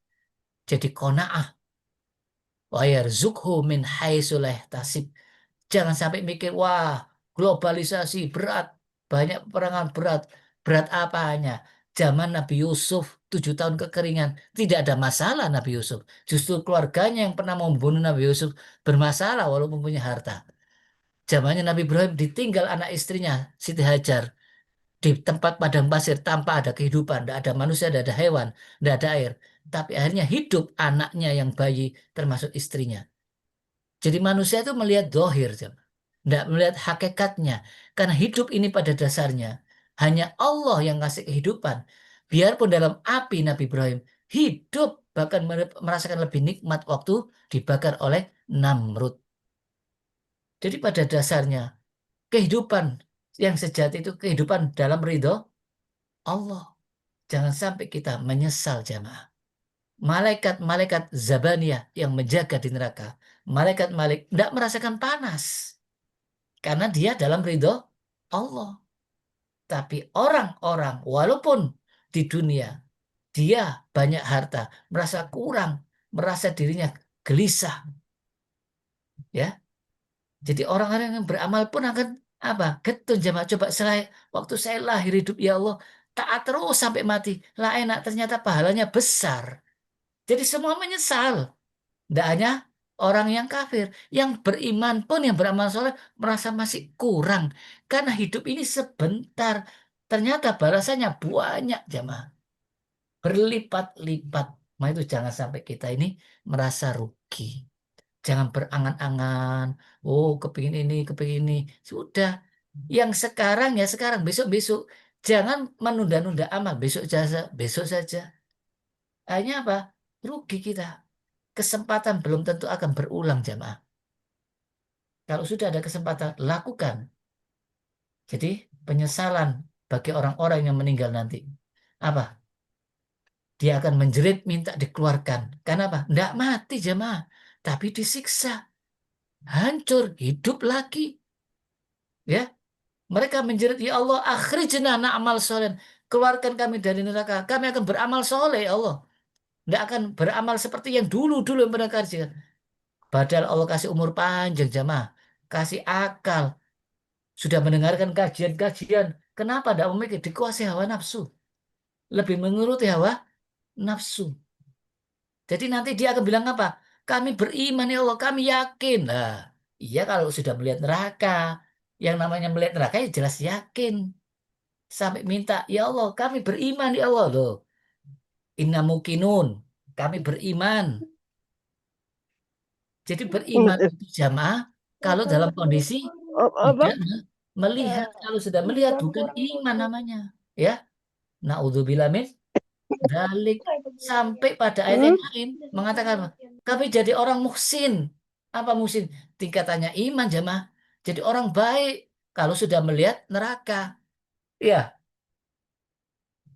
Jadi qanaah. Wa yarzuqhu min haitsu la yahtasib. Jangan sampai mikir, wah, globalisasi berat, banyak peperangan berat. Berat apanya? Zaman Nabi Yusuf, 7 tahun kekeringan. Tidak ada masalah Nabi Yusuf. Justru keluarganya yang pernah membunuh Nabi Yusuf bermasalah walaupun punya harta. Zamannya Nabi Ibrahim ditinggal anak istrinya, Siti Hajar. Di tempat padang pasir tanpa ada kehidupan. Tidak ada manusia, tidak ada hewan, tidak ada air. Tapi akhirnya hidup anaknya yang bayi termasuk istrinya. Jadi manusia itu melihat dohir, tidak melihat hakikatnya. Karena hidup ini pada dasarnya hanya Allah yang ngasih kehidupan. Biarpun dalam api Nabi Ibrahim hidup, bahkan merasakan lebih nikmat waktu dibakar oleh Namrud. Jadi pada dasarnya kehidupan yang sejati itu kehidupan dalam ridho Allah. Jangan sampai kita menyesal jamaah. Malaikat-malaikat Zabaniyah yang menjaga di neraka. Malaikat-malaikat tidak merasakan panas. Karena dia dalam ridho Allah. Tapi orang-orang walaupun di dunia dia banyak harta, merasa kurang, merasa dirinya gelisah. Ya, jadi orang-orang yang beramal pun akan apa? Getun jemaah. Coba waktu saya lahir hidup ya Allah, taat terus sampai mati. Lah enak ternyata pahalanya besar. Jadi semua menyesal. Tidak hanya orang yang kafir, yang beriman pun yang beramal soleh merasa masih kurang. Karena hidup ini sebentar. Ternyata balasannya banyak jamaah. Berlipat-lipat. Nah itu jangan sampai kita ini merasa rugi. Jangan berangan-angan. Oh kepingin ini, kepingin ini. Sudah. Yang sekarang ya sekarang, besok-besok. Jangan menunda-nunda amal. Besok saja. Akhirnya apa? Rugi kita. Kesempatan belum tentu akan berulang jamaah. Kalau sudah ada kesempatan, lakukan. Jadi penyesalan bagi orang-orang yang meninggal nanti. Apa? Dia akan menjerit minta dikeluarkan. Karena apa? Tidak mati jemaah. Tapi disiksa. Hancur. Hidup lagi. Ya. Mereka menjerit, ya Allah, akhrijna na'mal soleh. Keluarkan kami dari neraka. Kami akan beramal soleh, ya Allah. Tidak akan beramal seperti yang dulu-dulu yang pernah kerjakan. Padahal Allah kasih umur panjang jemaah. Kasih akal. Sudah mendengarkan kajian-kajian. Kenapa tidak memikir? Dikuasai hawa nafsu. Lebih menuruti hawa nafsu. Jadi nanti dia akan bilang apa? Kami beriman ya Allah, kami yakin. Nah, iya kalau sudah melihat neraka. Yang namanya melihat neraka ya jelas yakin. Sampai minta, ya Allah kami beriman ya Allah loh. Inna mukinun. Kami beriman. Jadi beriman itu jamaah kalau dalam kondisi Apa? tidak melihat. Kalau sudah melihat bukan iman namanya. Ya, naudzubillah min dalik. Sampai pada ayat Hmm? yang lain mengatakan kami jadi orang muhsin. Apa muhsin? Tingkatannya iman jamaah. Jadi orang baik kalau sudah melihat neraka. Ya,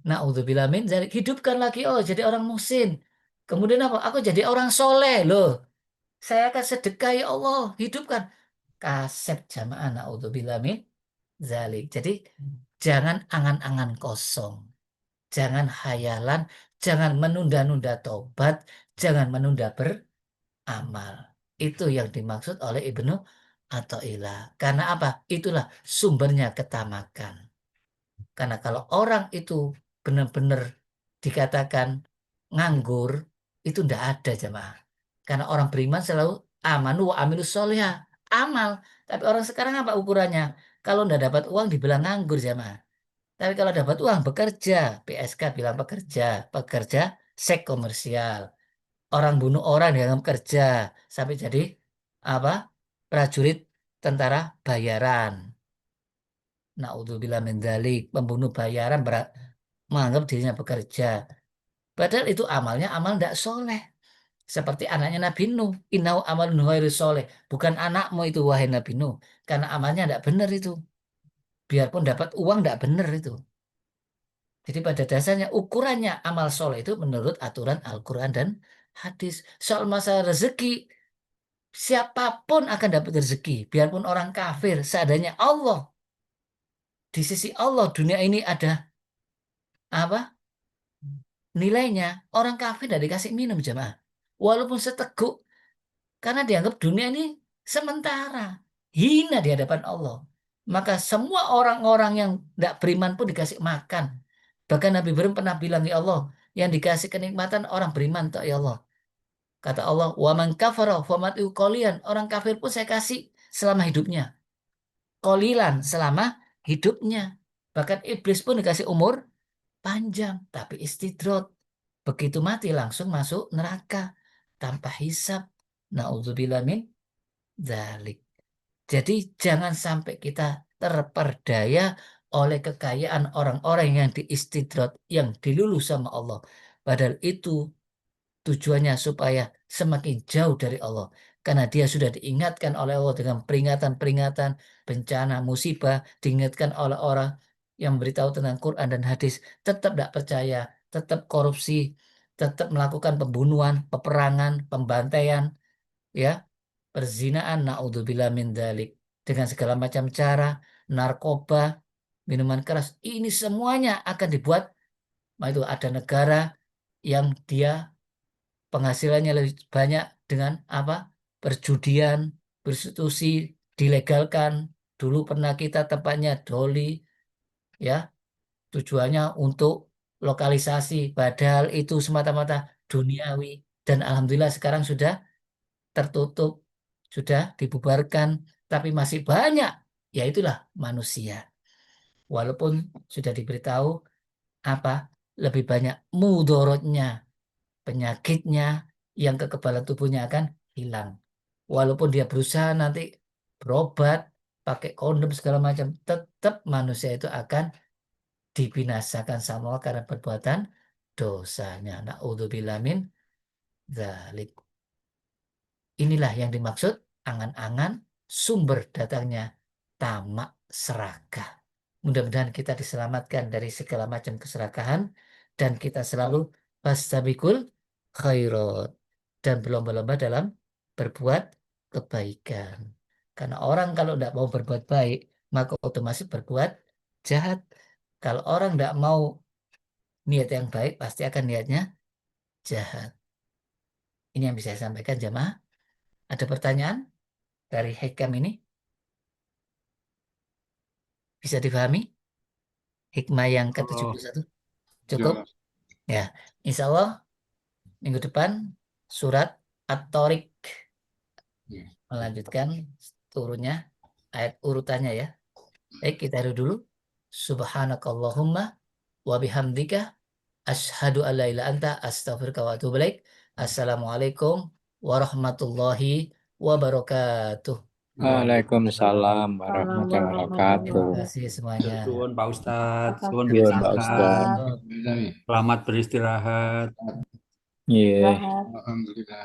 naudzubillah min dzalik. Hidupkan lagi oh jadi orang muhsin. Kemudian apa? Aku jadi orang soleh loh. Saya akan sedekah ya Allah. Hidupkan. Kaset jamaah naudzubillah min dzalik. Jadi jangan angan-angan kosong. Jangan hayalan, jangan menunda-nunda tobat, jangan menunda beramal. Itu yang dimaksud oleh Ibnu Athaillah. Karena apa? Itulah sumbernya ketamakan. Karena kalau orang itu benar-benar dikatakan nganggur, itu ndak ada jemaah. Karena orang beriman selalu amanu wa amilus sholihah. Amal. Tapi orang sekarang apa ukurannya? Kalau ndak dapat uang dibilang nganggur jemaah. Tapi kalau dapat uang bekerja, PSK bilang pekerja, pekerja seks komersial. Orang bunuh orang dengan kerja sampai jadi apa? Prajurit tentara bayaran. Naudzubillah min dzalik, pembunuh bayaran menganggap dirinya bekerja. Padahal itu amalnya amal tidak soleh. Seperti anaknya Nabi Nuh. Innahu amalun ghairu soleh. Bukan anakmu itu wahai Nabi Nuh. Karena amalnya tidak benar itu. Biarpun dapat uang tidak benar itu. Jadi pada dasarnya ukurannya amal soleh itu menurut aturan Al-Quran dan hadis. Soal masalah rezeki, siapapun akan dapat rezeki. Biarpun orang kafir, seadanya Allah. Di sisi Allah dunia ini ada apa? Nilainya. Orang kafir tidak dikasih minum jemaah. Walaupun seteguk. Karena dianggap dunia ini sementara. Hina di hadapan Allah. Maka semua orang-orang yang tidak beriman pun dikasih makan. Bahkan Nabi Ibrahim pernah bilang, ya Allah, yang dikasih kenikmatan orang beriman, tak ya Allah. Kata Allah, wa man kafara famat'u qalilan. Orang kafir pun saya kasih selama hidupnya. Qalilan selama hidupnya. Bahkan iblis pun dikasih umur panjang, tapi istidrot. Begitu mati langsung masuk neraka tanpa hisab. Nauzubillah min dzalik. Jadi jangan sampai kita terperdaya oleh kekayaan orang-orang yang diistidrot, yang diluluh sama Allah. Padahal itu tujuannya supaya semakin jauh dari Allah. Karena dia sudah diingatkan oleh Allah dengan peringatan-peringatan, bencana, musibah, diingatkan oleh orang yang beritahu tentang Quran dan hadis, tetap tidak percaya, tetap korupsi, tetap melakukan pembunuhan, peperangan, pembantaian, ya, perzinaan, naudzubillah min dzalik, dengan segala macam cara, narkoba, minuman keras, ini semuanya akan dibuat, itu ada negara yang dia penghasilannya lebih banyak dengan apa? Perjudian, prostitusi dilegalkan. Dulu pernah kita tempatnya Doli, ya, tujuannya untuk lokalisasi, padahal itu semata-mata duniawi. Dan alhamdulillah sekarang sudah tertutup, sudah dibubarkan, tapi masih banyak. Ya itulah manusia. Walaupun sudah diberitahu apa lebih banyak mudorotnya, penyakitnya, yang kekebalan tubuhnya akan hilang. Walaupun dia berusaha nanti berobat, pakai kondom segala macam, tetap manusia itu akan dibinasakan sama Allah karena perbuatan dosanya. Na'udzubillah min dzalik. Inilah yang dimaksud angan-angan sumber datangnya tamak serakah. Mudah-mudahan kita diselamatkan dari segala macam keserakahan dan kita selalu fastabiqul khairat dan berlomba-lomba dalam berbuat kebaikan. Karena orang kalau tidak mau berbuat baik, maka otomatis berbuat jahat. Kalau orang tidak mau niat yang baik, pasti akan niatnya jahat. Ini yang bisa saya sampaikan jamaah. Ada pertanyaan dari hikam ini? Bisa dipahami? Hikmah yang ke-71? Cukup? Ya. Insya Allah minggu depan surat At-Tariq. Melanjutkan turunnya ayat urutannya ya. Baik, kita dulu. Subhanakallahumma wa bihamdika asyhadu an la ilaha anta astaghfiruka wa atubu ilaik. Assalamualaikum warahmatullahi wabarakatuh. Waalaikumsalam warahmatullahi Terima wabarakatuh. kasih semuanya. Suwun Pak Ustadz, suwun Suwun Pak Ustadz. Ustadz. Selamat beristirahat. Iya. Istirahat. Alhamdulillah.